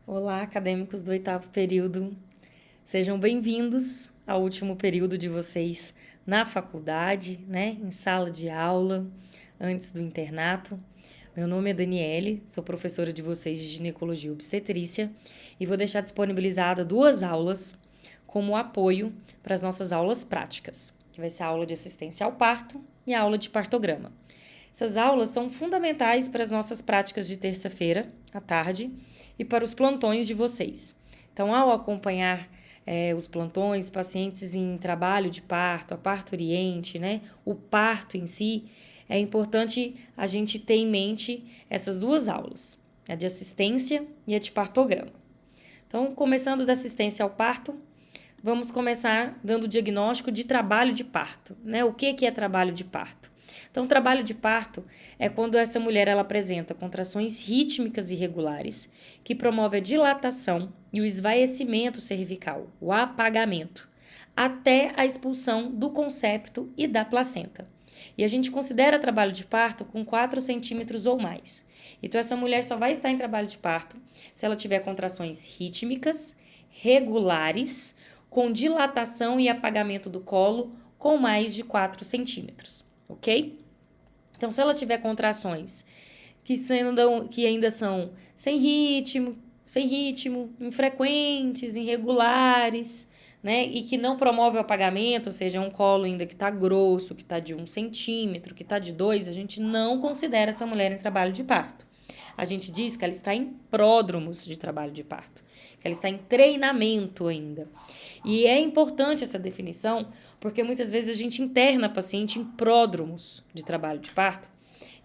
Olá, acadêmicos do oitavo período. Sejam bem-vindos ao último período de vocês na faculdade, né? Em sala de aula, antes do internato. Meu nome é Daniele, sou professora de vocês de ginecologia e obstetrícia e vou deixar disponibilizada 2 aulas como apoio para as nossas aulas práticas, que vai ser a aula de assistência ao parto e a aula de partograma. Essas aulas são fundamentais para as nossas práticas de terça-feira, à tarde, e para os plantões de vocês. Então, ao acompanhar os plantões, pacientes em trabalho de parto, a parturiente, né, o parto em si, é importante a gente ter em mente essas 2 aulas, a de assistência e a de partograma. Então, começando da assistência ao parto, vamos começar dando o diagnóstico de trabalho de parto, né? O que é trabalho de parto? Então, trabalho de parto é quando essa mulher ela apresenta contrações rítmicas irregulares, que promove a dilatação e o esvaecimento cervical, o apagamento, até a expulsão do concepto e da placenta. E a gente considera trabalho de parto com 4 centímetros ou mais. Então, essa mulher só vai estar em trabalho de parto se ela tiver contrações rítmicas, regulares, com dilatação e apagamento do colo com mais de 4 centímetros, ok? Então, se ela tiver contrações que ainda são sem ritmo, infrequentes, irregulares, né? E que não promove o apagamento, ou seja, é um colo ainda que está grosso, que está de 1 centímetro, que está de 2, a gente não considera essa mulher em trabalho de parto. A gente diz que ela está em pródromos de trabalho de parto, que ela está em treinamento ainda. E é importante essa definição, porque muitas vezes a gente interna a paciente em pródromos de trabalho de parto,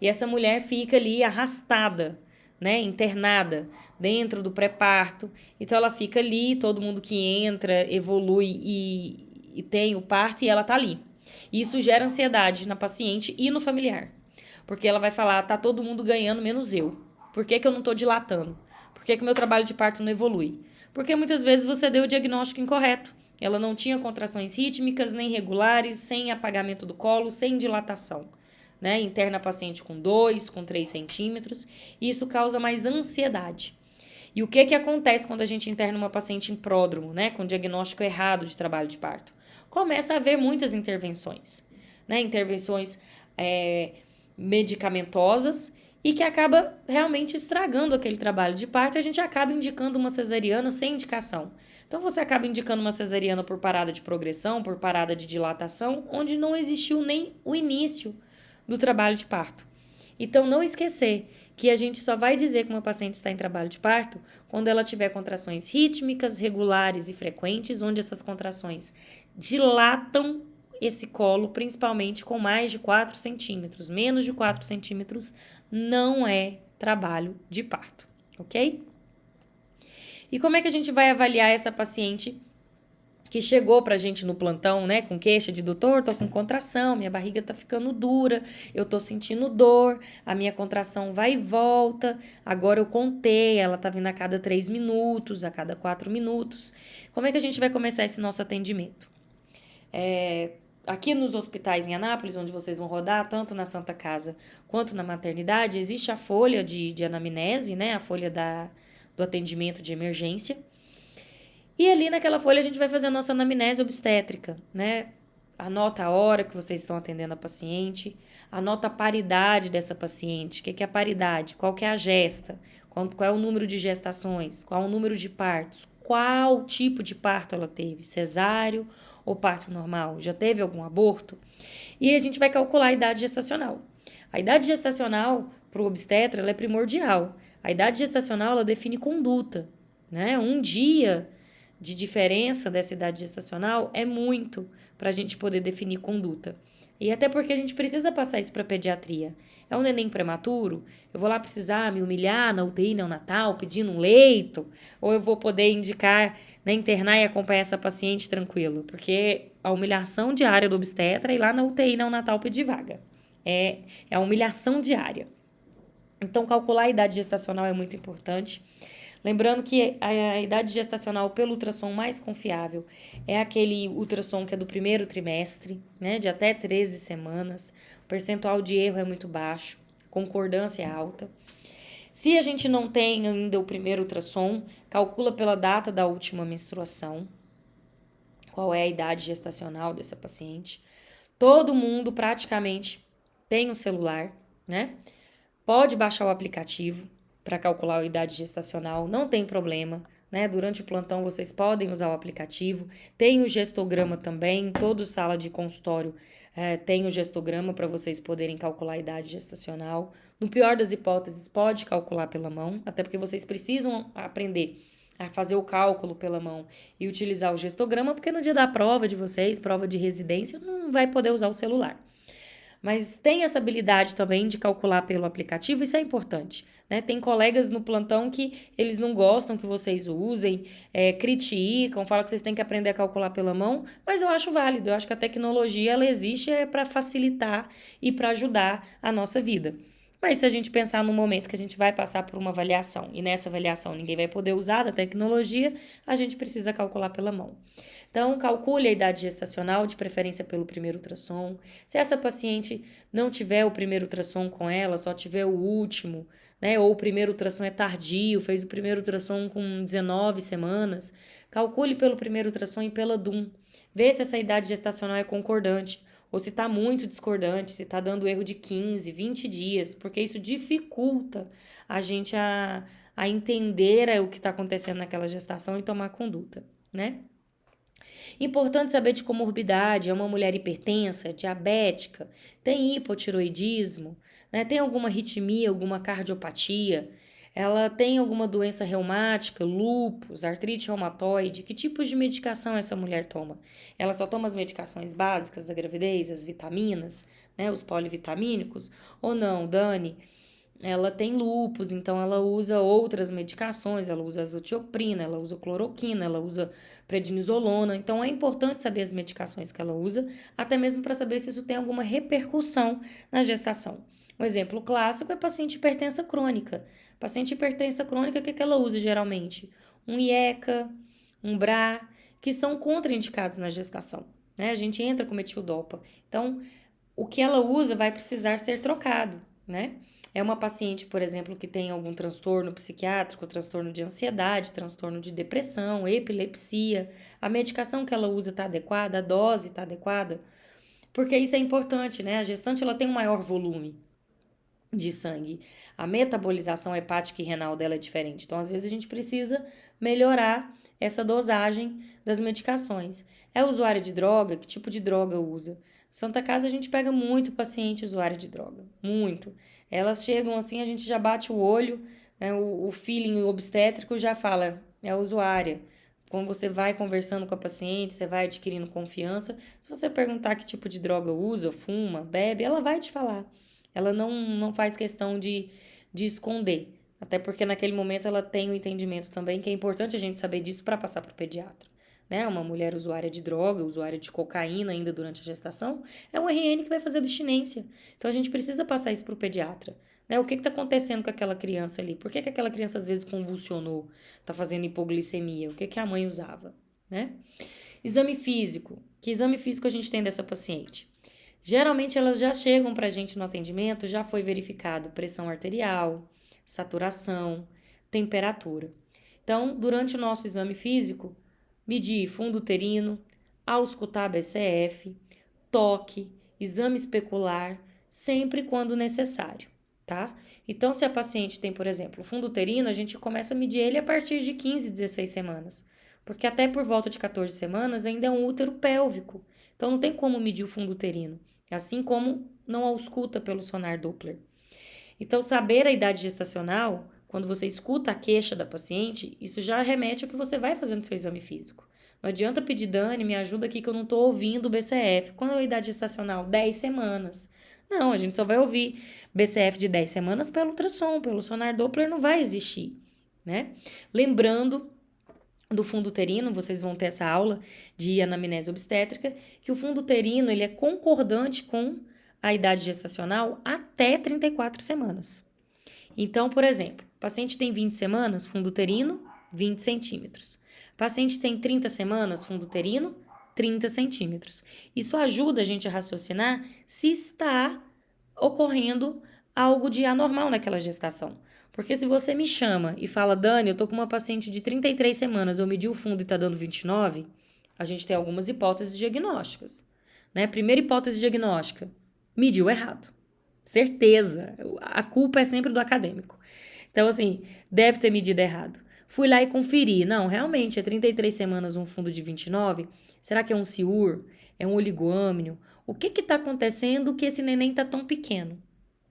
e essa mulher fica ali arrastada, né, internada dentro do pré-parto. Então ela fica ali, todo mundo que entra evolui e tem o parto e ela tá ali. Isso gera ansiedade na paciente e no familiar. Porque ela vai falar, tá todo mundo ganhando menos eu. Por que eu não tô dilatando? Por que o meu trabalho de parto não evolui? Porque muitas vezes você deu o diagnóstico incorreto. Ela não tinha contrações rítmicas, nem regulares, sem apagamento do colo, sem dilatação. Né? Interna a paciente com 2, com 3 centímetros, e isso causa mais ansiedade. E o que acontece quando a gente interna uma paciente em pródromo, né, com diagnóstico errado de trabalho de parto? Começa a haver muitas intervenções, né, intervenções medicamentosas e que acaba realmente estragando aquele trabalho de parto e a gente acaba indicando uma cesariana sem indicação. Então você acaba indicando uma cesariana por parada de progressão, por parada de dilatação, onde não existiu nem o início do trabalho de parto. Então, não esquecer que a gente só vai dizer que uma paciente está em trabalho de parto quando ela tiver contrações rítmicas, regulares e frequentes, onde essas contrações dilatam esse colo, principalmente com mais de 4 centímetros. Menos de 4 centímetros não é trabalho de parto, ok? E como é que a gente vai avaliar essa paciente que chegou pra gente no plantão, né, com queixa de doutor, tô com contração, minha barriga tá ficando dura, eu tô sentindo dor, a minha contração vai e volta, agora eu contei, ela tá vindo a cada 3 minutos, a cada 4 minutos. Como é que a gente vai começar esse nosso atendimento? Aqui nos hospitais em Anápolis, onde vocês vão rodar, tanto na Santa Casa quanto na maternidade, existe a folha de anamnese, né, a folha do atendimento de emergência. E ali naquela folha a gente vai fazer a nossa anamnese obstétrica, né? Anota a hora que vocês estão atendendo a paciente, anota a paridade dessa paciente. O que é a paridade? Qual que é a gesta? Qual é o número de gestações? Qual é o número de partos? Qual tipo de parto ela teve? Cesáreo ou parto normal? Já teve algum aborto? E a gente vai calcular a idade gestacional. A idade gestacional para o obstetra ela é primordial. A idade gestacional ela define conduta, né? Um dia de diferença dessa idade gestacional é muito para a gente poder definir conduta. E até porque a gente precisa passar isso para a pediatria. É um neném prematuro? Eu vou lá precisar me humilhar na UTI neonatal pedindo um leito? Ou eu vou poder indicar, né, internar e acompanhar essa paciente tranquilo? Porque a humilhação diária do obstetra é ir lá na UTI neonatal pedir vaga. É a humilhação diária. Então, calcular a idade gestacional é muito importante. Lembrando que a idade gestacional pelo ultrassom mais confiável é aquele ultrassom que é do primeiro trimestre, né, de até 13 semanas. O percentual de erro é muito baixo, concordância é alta. Se a gente não tem ainda o primeiro ultrassom, calcula pela data da última menstruação, qual é a idade gestacional dessa paciente. Todo mundo praticamente tem um celular, né? Pode baixar o aplicativo para calcular a idade gestacional, não tem problema, né? Durante o plantão vocês podem usar o aplicativo. Tem o gestograma também, toda sala de consultório tem o gestograma para vocês poderem calcular a idade gestacional. No pior das hipóteses, pode calcular pela mão, até porque vocês precisam aprender a fazer o cálculo pela mão e utilizar o gestograma, porque no dia da prova de vocês, prova de residência, não vai poder usar o celular. Mas tem essa habilidade também de calcular pelo aplicativo, isso é importante, né? Tem colegas no plantão que eles não gostam que vocês usem, criticam, falam que vocês têm que aprender a calcular pela mão, mas eu acho válido, eu acho que a tecnologia ela existe para facilitar e para ajudar a nossa vida. Mas se a gente pensar no momento que a gente vai passar por uma avaliação e nessa avaliação ninguém vai poder usar da tecnologia, a gente precisa calcular pela mão. Então, calcule a idade gestacional, de preferência pelo primeiro ultrassom. Se essa paciente não tiver o primeiro ultrassom com ela, só tiver o último, né? Ou o primeiro ultrassom é tardio, fez o primeiro ultrassom com 19 semanas, calcule pelo primeiro ultrassom e pela DUM. Vê se essa idade gestacional é concordante ou se está muito discordante, se está dando erro de 15, 20 dias, porque isso dificulta a gente a entender o que está acontecendo naquela gestação e tomar conduta, né? Importante saber de comorbidade, é uma mulher hipertensa, diabética, tem hipotiroidismo, né? Tem alguma arritmia, alguma cardiopatia, ela tem alguma doença reumática, lúpus, artrite reumatoide, que tipos de medicação essa mulher toma? Ela só toma as medicações básicas da gravidez, as vitaminas, né, os polivitamínicos? Ou não, Dani? Ela tem lúpus, então ela usa outras medicações, ela usa azatioprina, ela usa cloroquina, ela usa prednisolona. Então é importante saber as medicações que ela usa, até mesmo para saber se isso tem alguma repercussão na gestação. Um exemplo clássico é paciente hipertensa crônica. Paciente hipertensa crônica, o que ela usa geralmente? Um IECA, um BRA, que são contraindicados na gestação, né? A gente entra com metildopa. Então, o que ela usa vai precisar ser trocado, né? É uma paciente, por exemplo, que tem algum transtorno psiquiátrico, transtorno de ansiedade, transtorno de depressão, epilepsia. A medicação que ela usa está adequada, a dose está adequada? Porque isso é importante, né? A gestante ela tem um maior volume de sangue. A metabolização hepática e renal dela é diferente. Então, às vezes, a gente precisa melhorar essa dosagem das medicações. É usuária de droga? Que tipo de droga usa? Santa Casa, a gente pega muito paciente usuário de droga. Muito. Elas chegam assim, a gente já bate o olho, né, o feeling obstétrico já fala, é usuária. Quando você vai conversando com a paciente, você vai adquirindo confiança. Se você perguntar que tipo de droga usa, fuma, bebe, ela vai te falar. Ela não faz questão de esconder. Até porque naquele momento ela tem o entendimento também que é importante a gente saber disso para passar para o pediatra. Né? Uma mulher usuária de droga, usuária de cocaína ainda durante a gestação, é um RN que vai fazer abstinência. Então a gente precisa passar isso para o pediatra. Né? O que está acontecendo com aquela criança ali? Por que aquela criança às vezes convulsionou? Está fazendo hipoglicemia? O que a mãe usava? Né? Exame físico. Que exame físico a gente tem dessa paciente? Geralmente elas já chegam para a gente no atendimento, já foi verificado pressão arterial, saturação, temperatura. Então, durante o nosso exame físico, medir fundo uterino, auscultar BCF, toque, exame especular, sempre quando necessário, tá? Então, se a paciente tem, por exemplo, fundo uterino, a gente começa a medir ele a partir de 15, 16 semanas, porque até por volta de 14 semanas ainda é um útero pélvico, então não tem como medir o fundo uterino, assim como não ausculta pelo sonar Doppler. Então, saber a idade gestacional, quando você escuta a queixa da paciente, isso já remete ao que você vai fazer no seu exame físico. Não adianta pedir, Dani, me ajuda aqui que eu não estou ouvindo o BCF. Quando é a idade gestacional? 10 semanas. Não, a gente só vai ouvir BCF de 10 semanas pelo ultrassom, pelo sonar Doppler não vai existir, né? Lembrando do fundo uterino, vocês vão ter essa aula de anamnese obstétrica, que o fundo uterino ele é concordante com a idade gestacional até 34 semanas. Então, por exemplo, paciente tem 20 semanas, fundo uterino, 20 centímetros. Paciente tem 30 semanas, fundo uterino, 30 centímetros. Isso ajuda a gente a raciocinar se está ocorrendo algo de anormal naquela gestação. Porque se você me chama e fala, Dani, eu tô com uma paciente de 33 semanas, eu medi o fundo e tá dando 29, a gente tem algumas hipóteses diagnósticas, né? Primeira hipótese diagnóstica, mediu errado. Certeza. A culpa é sempre do acadêmico. Então, assim, deve ter medido errado. Fui lá e conferi. Não, realmente, é 33 semanas um fundo de 29. Será que é um CIUR? É um oligoâmnio? O que está acontecendo que esse neném está tão pequeno?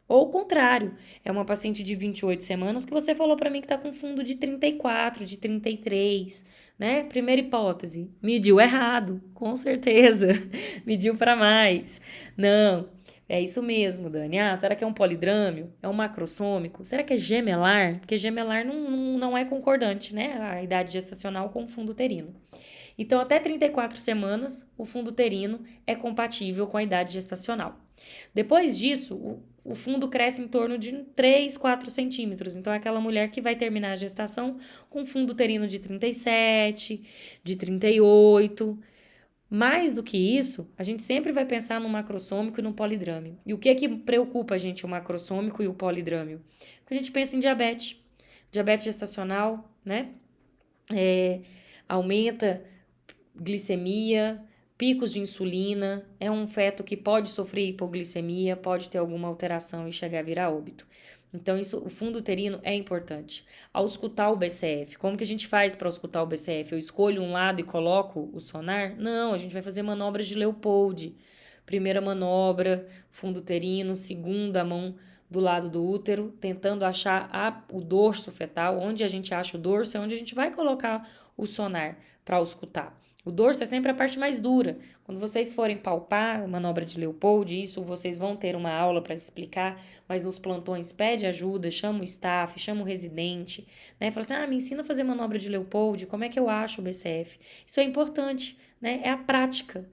Ou o contrário, é uma paciente de 28 semanas que você falou para mim que está com fundo de 34, de 33, né? Primeira hipótese, mediu errado, com certeza. Mediu para mais. Não, é isso mesmo, Dani. Ah, será que é um polidrâmio? É um macrossômico? Será que é gemelar? Porque gemelar não é concordante, né? A idade gestacional com o fundo uterino. Então, até 34 semanas, o fundo uterino é compatível com a idade gestacional. Depois disso, o fundo cresce em torno de 3, 4 centímetros. Então, é aquela mulher que vai terminar a gestação com fundo uterino de 37, de 38. Mais do que isso, a gente sempre vai pensar no macrossômico e no polidrâmio. E o que é que preocupa a gente, o macrossômico e o polidrâmio? Porque a gente pensa em diabetes gestacional, né? Aumenta glicemia, picos de insulina, é um feto que pode sofrer hipoglicemia, pode ter alguma alteração e chegar a virar óbito. Então, isso, o fundo uterino é importante. Auscultar o BCF, como que a gente faz para auscultar o BCF? Eu escolho um lado e coloco o sonar? Não, a gente vai fazer manobras de Leopold. Primeira manobra, fundo uterino, segunda mão do lado do útero, tentando achar o dorso fetal. Onde a gente acha o dorso é onde a gente vai colocar o sonar para auscultar. O dorso é sempre a parte mais dura. Quando vocês forem palpar a manobra de Leopold, isso vocês vão ter uma aula para explicar, mas nos plantões pede ajuda, chama o staff, chama o residente, né? Fala assim, me ensina a fazer manobra de Leopold, como é que eu acho o BCF? Isso é importante, né? É a prática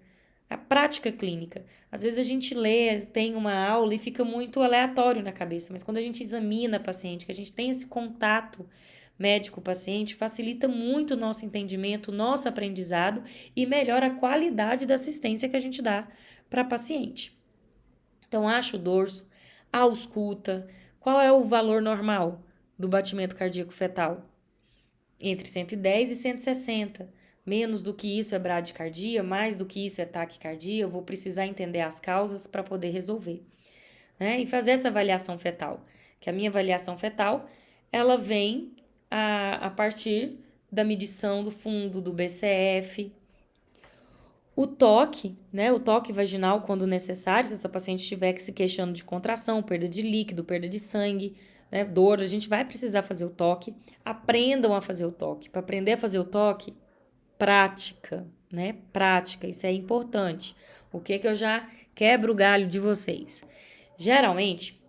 clínica. Às vezes a gente lê, tem uma aula e fica muito aleatório na cabeça, mas quando a gente examina a paciente, que a gente tem esse contato médico-paciente, facilita muito o nosso entendimento, o nosso aprendizado e melhora a qualidade da assistência que a gente dá para a paciente. Então, acha o dorso, ausculta, qual é o valor normal do batimento cardíaco fetal? Entre 110 e 160. Menos do que isso é bradicardia, mais do que isso é taquicardia, eu vou precisar entender as causas para poder resolver, né? E fazer essa avaliação fetal, que a minha avaliação fetal, ela vem a partir da medição do fundo do BCF, o toque, né? O toque vaginal quando necessário, se essa paciente estiver se queixando de contração, perda de líquido, perda de sangue, né? Dor, a gente vai precisar fazer o toque. Aprendam a fazer o toque. Para aprender a fazer o toque, prática, né? Prática, isso é importante. O que eu já quebro o galho de vocês? Geralmente,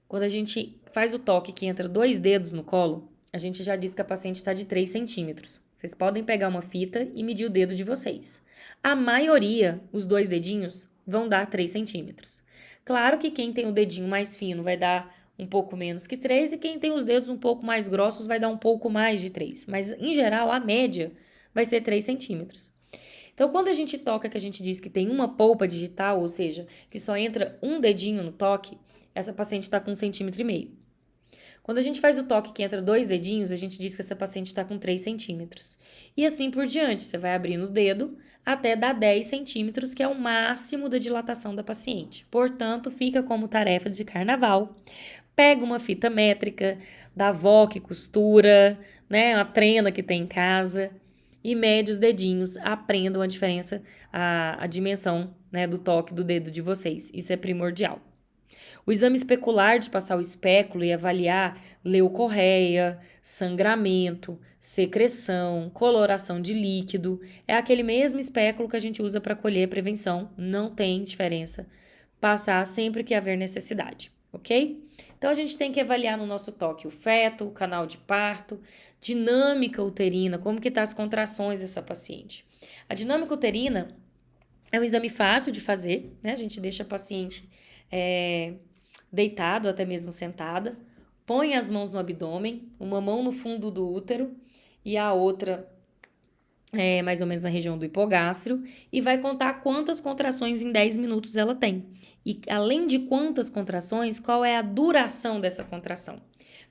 quando a gente faz o toque que entra 2 dedos no colo, a gente já diz que a paciente está de 3 centímetros. Vocês podem pegar uma fita e medir o dedo de vocês. A maioria, os 2 dedinhos, vão dar 3 centímetros. Claro que quem tem o dedinho mais fino vai dar um pouco menos que 3 e quem tem os dedos um pouco mais grossos vai dar um pouco mais de 3. Mas, em geral, a média vai ser 3 centímetros. Então, quando a gente toca, que a gente diz que tem uma polpa digital, ou seja, que só entra um dedinho no toque, essa paciente está com 1,5 centímetros. Quando a gente faz o toque que entra 2 dedinhos, a gente diz que essa paciente está com 3 centímetros. E assim por diante, você vai abrindo o dedo até dar 10 centímetros, que é o máximo da dilatação da paciente. Portanto, fica como tarefa de carnaval. Pega uma fita métrica da avó que costura, né, a trena que tem em casa, e mede os dedinhos, aprendam a diferença, a dimensão, né, do toque do dedo de vocês. Isso é primordial. O exame especular de passar o espéculo e avaliar leucorreia, sangramento, secreção, coloração de líquido, é aquele mesmo espéculo que a gente usa para colher prevenção, não tem diferença. Passar sempre que haver necessidade, ok? Então, a gente tem que avaliar no nosso toque o feto, o canal de parto, dinâmica uterina, como que tá as contrações dessa paciente. A dinâmica uterina é um exame fácil de fazer, né? A gente deixa a paciente deitado, até mesmo sentada, põe as mãos no abdômen, uma mão no fundo do útero e a outra mais ou menos na região do hipogástrio, e vai contar quantas contrações em 10 minutos ela tem. E além de quantas contrações, qual é a duração dessa contração?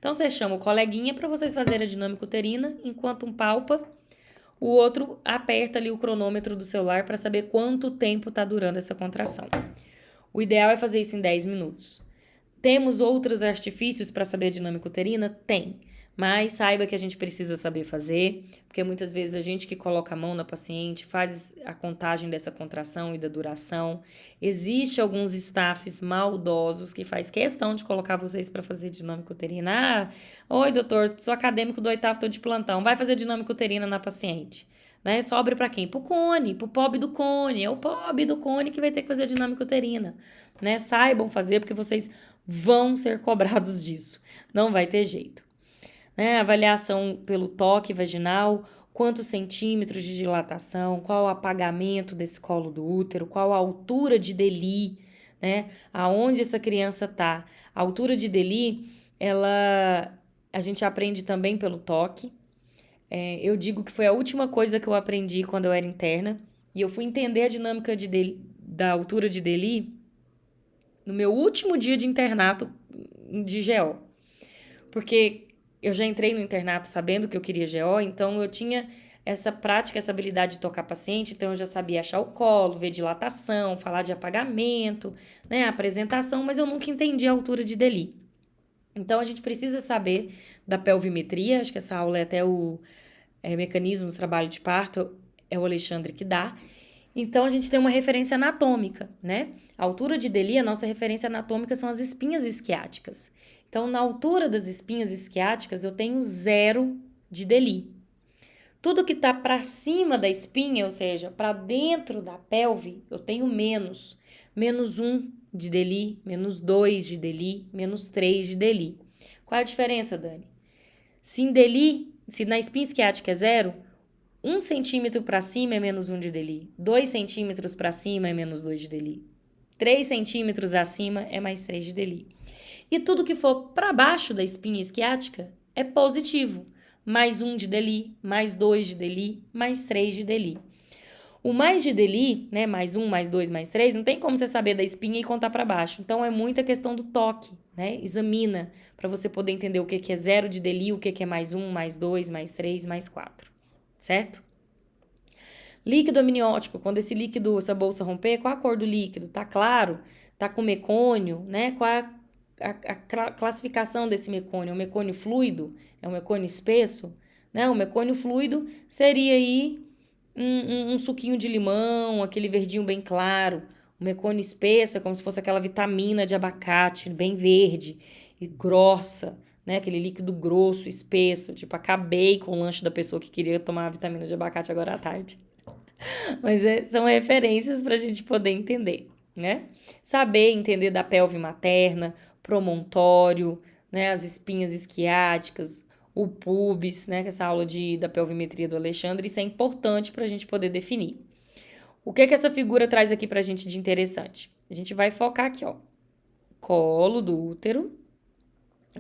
Então, você chama o coleguinha para vocês fazerem a dinâmica uterina, enquanto um palpa, o outro aperta ali o cronômetro do celular para saber quanto tempo está durando essa contração. O ideal é fazer isso em 10 minutos. Temos outros artifícios para saber a dinâmica uterina? Tem. Mas saiba que a gente precisa saber fazer, porque muitas vezes a gente que coloca a mão na paciente faz a contagem dessa contração e da duração. Existe alguns staffs maldosos que faz questão de colocar vocês para fazer dinâmica uterina. Oi, doutor, sou acadêmico do 8º, tô de plantão, vai fazer dinâmica uterina na paciente. Né? Sobre para quem? Pro cone, pro pobre do cone. É o pobre do cone que vai ter que fazer a dinâmica uterina. Né? Saibam fazer, porque vocês vão ser cobrados disso. Não vai ter jeito. Né? Avaliação pelo toque vaginal, quantos centímetros de dilatação, qual o apagamento desse colo do útero, qual a altura de Deli, né? Aonde essa criança tá. A altura de Deli, a gente aprende também pelo toque. Eu digo que foi a última coisa que eu aprendi quando eu era interna, e eu fui entender a dinâmica da altura de Deli no meu último dia de internato de GO. Porque eu já entrei no internato sabendo que eu queria GO, então eu tinha essa prática, essa habilidade de tocar paciente, então eu já sabia achar o colo, ver dilatação, falar de apagamento, né, apresentação, mas eu nunca entendi a altura de Deli. Então a gente precisa saber da pelvimetria, acho que essa aula é até o mecanismos, trabalho de parto, é o Alexandre que dá. Então, a gente tem uma referência anatômica, né? A altura de Deli, a nossa referência anatômica são as espinhas isquiáticas. Então, na altura das espinhas isquiáticas, eu tenho 0 de Deli. Tudo que está para cima da espinha, ou seja, para dentro da pelve, eu tenho menos. Menos 1 de Deli, menos 2 de Deli, menos 3 de Deli. Qual é a diferença, Dani? Se na espinha isquiática é 0, 1 centímetro para cima é menos 1 de Deli. 2 centímetros para cima é menos 2 de Deli. 3 centímetros acima é mais 3 de Deli. E tudo que for para baixo da espinha isquiática é positivo. Mais 1 de Deli, mais 2 de Deli, mais 3 de Deli. O mais de Deli, né, mais 1, mais 2, mais 3, não tem como você saber da espinha e contar para baixo. Então, é muita questão do toque, né? Examina para você poder entender o que é 0 de Deli, o que é mais 1, mais 2, mais 3, mais 4. Certo? Líquido amniótico, quando essa bolsa romper, qual a cor do líquido? Tá claro? Tá com mecônio, né? Qual é a classificação desse mecônio? É um mecônio fluido? É um mecônio espesso? Né? O mecônio fluido seria aí um suquinho de limão, aquele verdinho bem claro. O mecônio espesso é como se fosse aquela vitamina de abacate, bem verde e grossa, né? Aquele líquido grosso, espesso. Tipo, acabei com o lanche da pessoa que queria tomar a vitamina de abacate agora à tarde. Mas são referências para a gente poder entender, né? Saber entender da pelve materna, promontório, né? As espinhas isquiáticas, o pubis, né? Essa aula da pelvimetria do Alexandre, isso é importante para a gente poder definir. O que essa figura traz aqui para a gente de interessante? A gente vai focar aqui, ó. Colo do útero.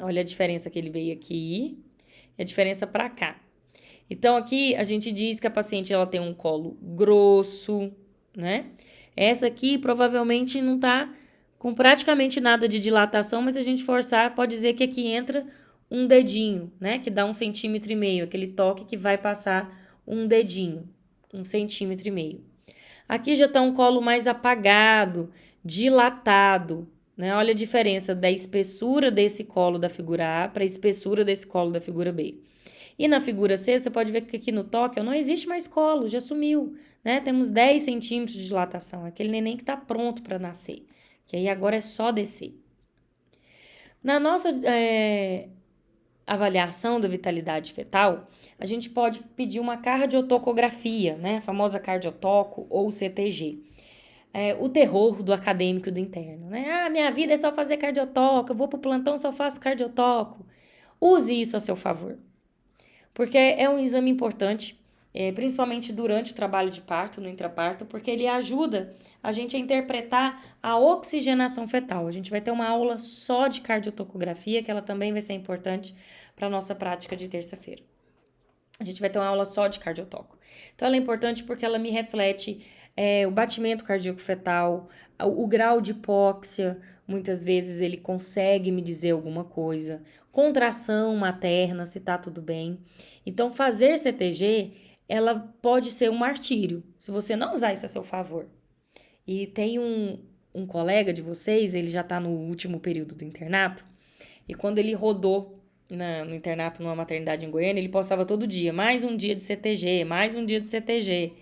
Olha a diferença que ele veio aqui e a diferença para cá. Então, aqui a gente diz que a paciente ela tem um colo grosso, né? Essa aqui provavelmente não tá com praticamente nada de dilatação, mas se a gente forçar, pode dizer que aqui entra um dedinho, né? Que dá 1,5 centímetros, aquele toque que vai passar um dedinho, 1,5 centímetros. Aqui já tá um colo mais apagado, dilatado, né? Olha a diferença da espessura desse colo da figura A para a espessura desse colo da figura B. E na figura C, você pode ver que aqui no toque não existe mais colo, já sumiu, né? Temos 10 centímetros de dilatação, aquele neném que está pronto para nascer, que aí agora é só descer. Na nossa avaliação da vitalidade fetal, a gente pode pedir uma cardiotocografia, né? A famosa cardiotoco ou CTG. O terror do acadêmico do interno, né? Minha vida é só fazer cardiotoco, eu vou pro plantão, só faço cardiotoco. Use isso a seu favor. Porque é um exame importante, principalmente durante o trabalho de parto, no intraparto, porque ele ajuda a gente a interpretar a oxigenação fetal. A gente vai ter uma aula só de cardiotocografia, que ela também vai ser importante para a nossa prática de terça-feira. A gente vai ter uma aula só de cardiotoco. Então, ela é importante porque ela me reflete o batimento cardíaco fetal, o grau de hipóxia, muitas vezes ele consegue me dizer alguma coisa, contração materna, se tá tudo bem. Então, fazer CTG, ela pode ser um martírio, se você não usar isso a seu favor. E tem um colega de vocês, ele já tá no último período do internato, e quando ele rodou no internato, numa maternidade em Goiânia, ele postava todo dia, mais um dia de CTG, mais um dia de CTG.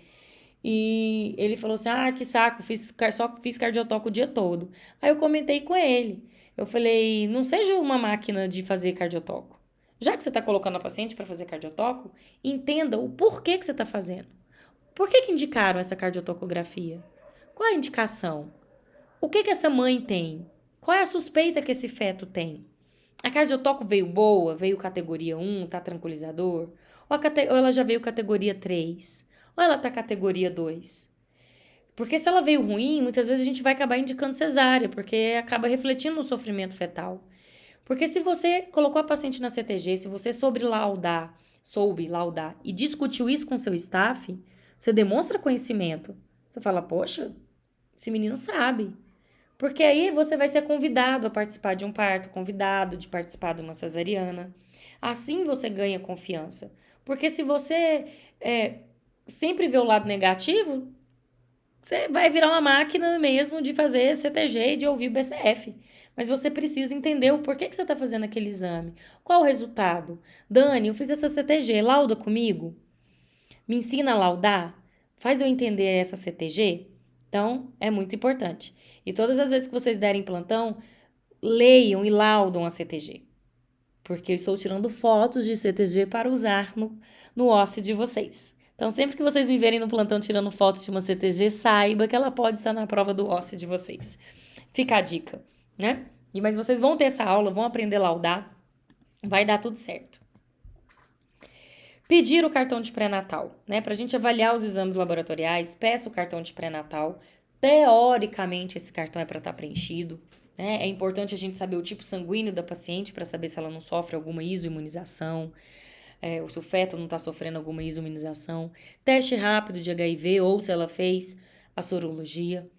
E ele falou assim, que saco, só fiz cardiotoco o dia todo. Aí eu comentei com ele. Eu falei, não seja uma máquina de fazer cardiotoco. Já que você está colocando a paciente para fazer cardiotoco, entenda o porquê que você está fazendo. Por que indicaram essa cardiotocografia? Qual a indicação? O que essa mãe tem? Qual é a suspeita que esse feto tem? A cardiotoco veio boa, veio categoria 1, tá tranquilizador? Ou ela já veio categoria 3? Ou ela tá categoria 2? Porque se ela veio ruim, muitas vezes a gente vai acabar indicando cesárea, porque acaba refletindo no sofrimento fetal. Porque se você colocou a paciente na CTG, se você soube laudar e discutiu isso com seu staff, você demonstra conhecimento. Você fala, poxa, esse menino sabe. Porque aí você vai ser convidado a participar de um parto, convidado de participar de uma cesariana. Assim você ganha confiança. Porque se você sempre vê o lado negativo, você vai virar uma máquina mesmo de fazer CTG e de ouvir BCF. Mas você precisa entender o porquê que você está fazendo aquele exame. Qual o resultado? Dani, eu fiz essa CTG, lauda comigo? Me ensina a laudar? Faz eu entender essa CTG? Então, é muito importante. E todas as vezes que vocês derem plantão, leiam e laudam a CTG. Porque eu estou tirando fotos de CTG para usar no OSCE de vocês. Então, sempre que vocês me verem no plantão tirando foto de uma CTG, saiba que ela pode estar na prova do OSCE de vocês. Fica a dica, né? Mas vocês vão ter essa aula, vão aprender a laudar, vai dar tudo certo. Pedir o cartão de pré-natal, né? Para a gente avaliar os exames laboratoriais, peça o cartão de pré-natal. Teoricamente, esse cartão é para estar preenchido, né? É importante a gente saber o tipo sanguíneo da paciente para saber se ela não sofre alguma isoimunização, ou se o feto não está sofrendo alguma isoimunização. Teste rápido de HIV ou se ela fez a sorologia.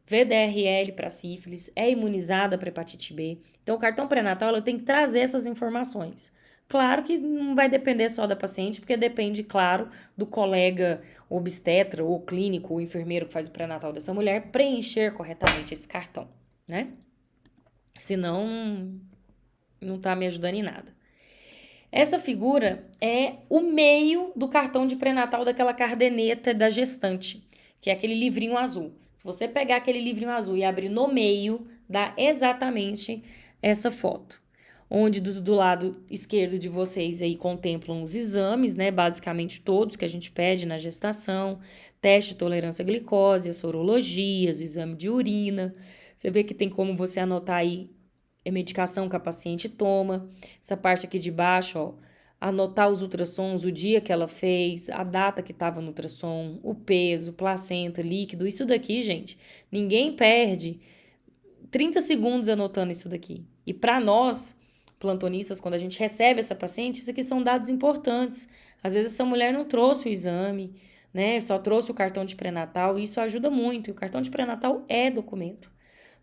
VDRL para sífilis, é imunizada para hepatite B. Então, o cartão pré-natal ela tem que trazer essas informações. Claro que não vai depender só da paciente, porque depende, claro, do colega obstetra ou clínico ou enfermeiro que faz o pré-natal dessa mulher preencher corretamente esse cartão, né? Senão, não tá me ajudando em nada. Essa figura é o meio do cartão de pré-natal daquela caderneta da gestante, que é aquele livrinho azul. Se você pegar aquele livrinho azul e abrir no meio, dá exatamente essa foto. Onde do lado esquerdo de vocês aí contemplam os exames, né? Basicamente todos que a gente pede na gestação, teste de tolerância à glicose, as sorologias, exame de urina. Você vê que tem como você anotar aí a medicação que a paciente toma. Essa parte aqui de baixo, ó, anotar os ultrassons, o dia que ela fez, a data que estava no ultrassom, o peso, placenta, líquido. Isso daqui, gente, ninguém perde 30 segundos anotando isso daqui. E para nós, plantonistas, quando a gente recebe essa paciente, isso aqui são dados importantes. Às vezes essa mulher não trouxe o exame, né? Só trouxe o cartão de pré-natal e isso ajuda muito. E o cartão de pré-natal é documento.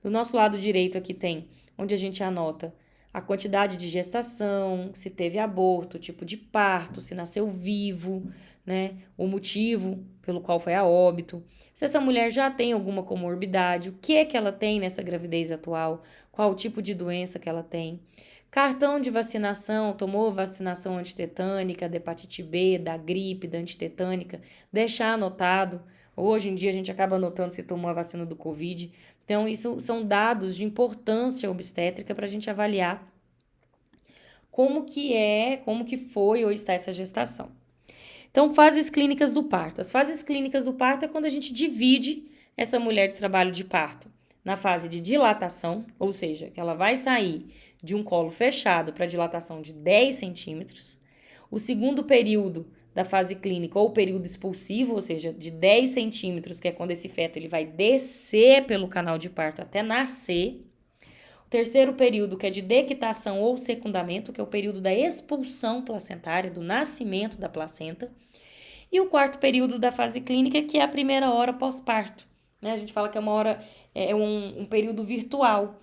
Do nosso lado direito aqui tem onde a gente anota a quantidade de gestação, se teve aborto, tipo de parto, se nasceu vivo, né? O motivo pelo qual foi a óbito. Se essa mulher já tem alguma comorbidade, o que é que ela tem nessa gravidez atual, qual o tipo de doença que ela tem. Cartão de vacinação, tomou vacinação antitetânica, da hepatite B, da gripe, da antitetânica, deixar anotado. Hoje em dia a gente acaba anotando se tomou a vacina do Covid. Então, isso são dados de importância obstétrica para a gente avaliar como que foi ou está essa gestação. Então, fases clínicas do parto. As fases clínicas do parto é quando a gente divide essa mulher de trabalho de parto na fase de dilatação, ou seja, que ela vai sair de um colo fechado para dilatação de 10 centímetros. O segundo período da fase clínica ou período expulsivo, ou seja, de 10 centímetros, que é quando esse feto ele vai descer pelo canal de parto até nascer. O terceiro período, que é de dequitação ou secundamento, que é o período da expulsão placentária, do nascimento da placenta. E o quarto período da fase clínica, que é a primeira hora pós-parto. Né? A gente fala que é uma hora, um período virtual,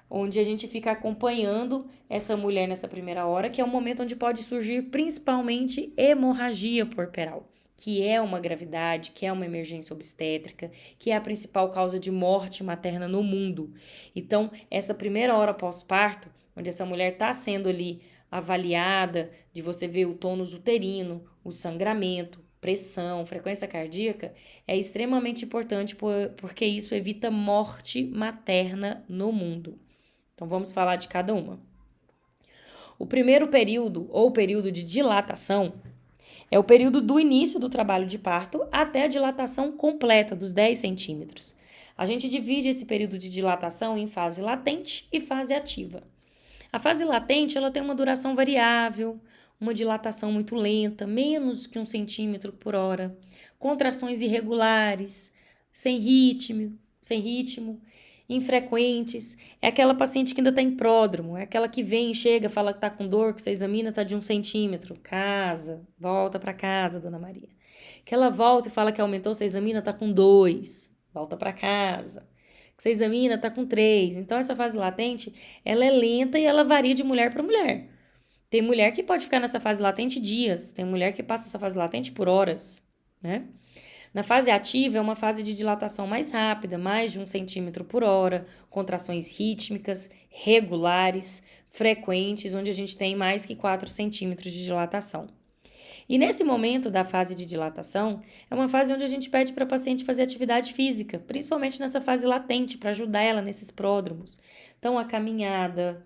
onde a gente fica acompanhando essa mulher nessa primeira hora, que é um momento onde pode surgir principalmente hemorragia puerperal, que é uma gravidade, que é uma emergência obstétrica, que é a principal causa de morte materna no mundo. Então, essa primeira hora pós-parto, onde essa mulher está sendo ali avaliada, de você ver o tônus uterino, o sangramento, pressão, frequência cardíaca, é extremamente importante porque isso evita morte materna no mundo. Então vamos falar de cada uma. O primeiro período, ou período de dilatação, é o período do início do trabalho de parto até a dilatação completa, dos 10 centímetros. A gente divide esse período de dilatação em fase latente e fase ativa. A fase latente ela tem uma duração variável, uma dilatação muito lenta, menos que 1 centímetro por hora, contrações irregulares, sem ritmo, infrequentes. É aquela paciente que ainda está em pródromo, é aquela que vem, chega, fala que está com dor, que você examina, está de 1 centímetro. Casa, volta para casa, dona Maria. Que ela volta e fala que aumentou, você examina, está com 2, volta para casa. Que você examina, está com 3. Então, essa fase latente, ela é lenta e ela varia de mulher para mulher. Tem mulher que pode ficar nessa fase latente dias, tem mulher que passa essa fase latente por horas, né? Na fase ativa é uma fase de dilatação mais rápida, mais de 1 centímetro por hora, contrações rítmicas, regulares, frequentes, onde a gente tem mais que 4 centímetros de dilatação. E nesse momento da fase de dilatação, é uma fase onde a gente pede para a paciente fazer atividade física, principalmente nessa fase latente, para ajudar ela nesses pródromos. Então, a caminhada,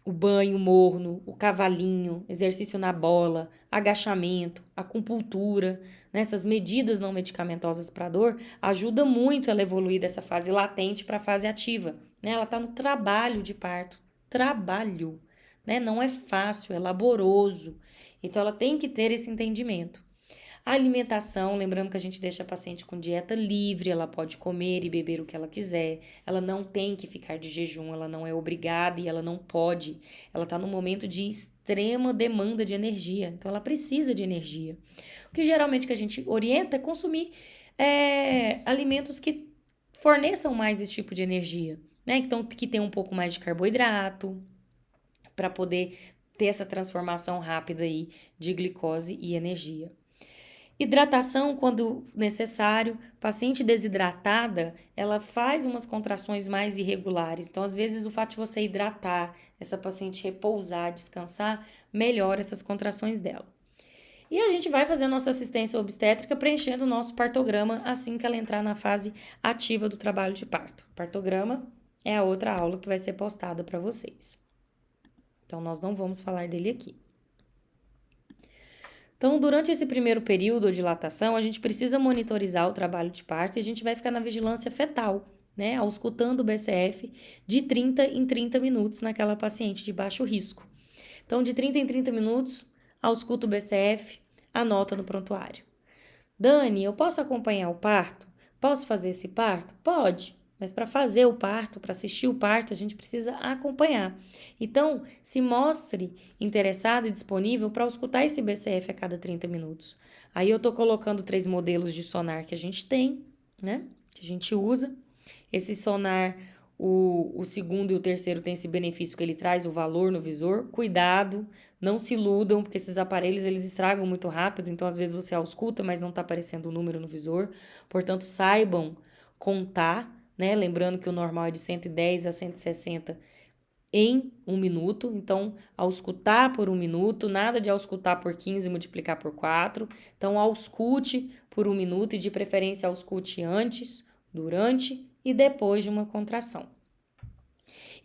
o banho morno, o cavalinho, exercício na bola, agachamento, acupuntura, essas medidas não medicamentosas para dor, ajuda muito ela evoluir dessa fase latente para a fase ativa. Né? Ela está no trabalho de parto. Trabalho. Né? Não é fácil, é laboroso. Então, ela tem que ter esse entendimento. A alimentação, lembrando que a gente deixa a paciente com dieta livre, ela pode comer e beber o que ela quiser, ela não tem que ficar de jejum, ela não é obrigada e ela não pode. Ela está num momento de extrema demanda de energia, então ela precisa de energia. O que geralmente que a gente orienta é consumir alimentos que forneçam mais esse tipo de energia, né? Então, que tem um pouco mais de carboidrato, para poder ter essa transformação rápida aí de glicose e energia. Hidratação quando necessário. Paciente desidratada, ela faz umas contrações mais irregulares. Então, às vezes, o fato de você hidratar, essa paciente repousar, descansar, melhora essas contrações dela. E a gente vai fazer a nossa assistência obstétrica preenchendo o nosso partograma assim que ela entrar na fase ativa do trabalho de parto. O partograma é a outra aula que vai ser postada para vocês. Então, nós não vamos falar dele aqui. Então, durante esse primeiro período de dilatação, a gente precisa monitorizar o trabalho de parto e a gente vai ficar na vigilância fetal, né? Auscultando o BCF de 30 em 30 minutos naquela paciente de baixo risco. Então, de 30 em 30 minutos, ausculta o BCF, anota no prontuário. Dani, eu posso acompanhar o parto? Posso fazer esse parto? Pode. Mas para fazer o parto, para assistir o parto, a gente precisa acompanhar. Então, se mostre interessado e disponível para escutar esse BCF a cada 30 minutos. Aí eu estou colocando 3 modelos de sonar que a gente tem, né? Que a gente usa. Esse sonar, o segundo e o terceiro tem esse benefício que ele traz, o valor no visor. Cuidado, não se iludam, porque esses aparelhos eles estragam muito rápido. Então, às vezes você ausculta, mas não está aparecendo o número no visor. Portanto, saibam contar, né? Lembrando que o normal é de 110 a 160 em 1 minuto. Então, auscultar por 1 minuto, nada de auscultar por 15 e multiplicar por 4. Então, auscute por 1 minuto e de preferência auscute antes, durante e depois de uma contração.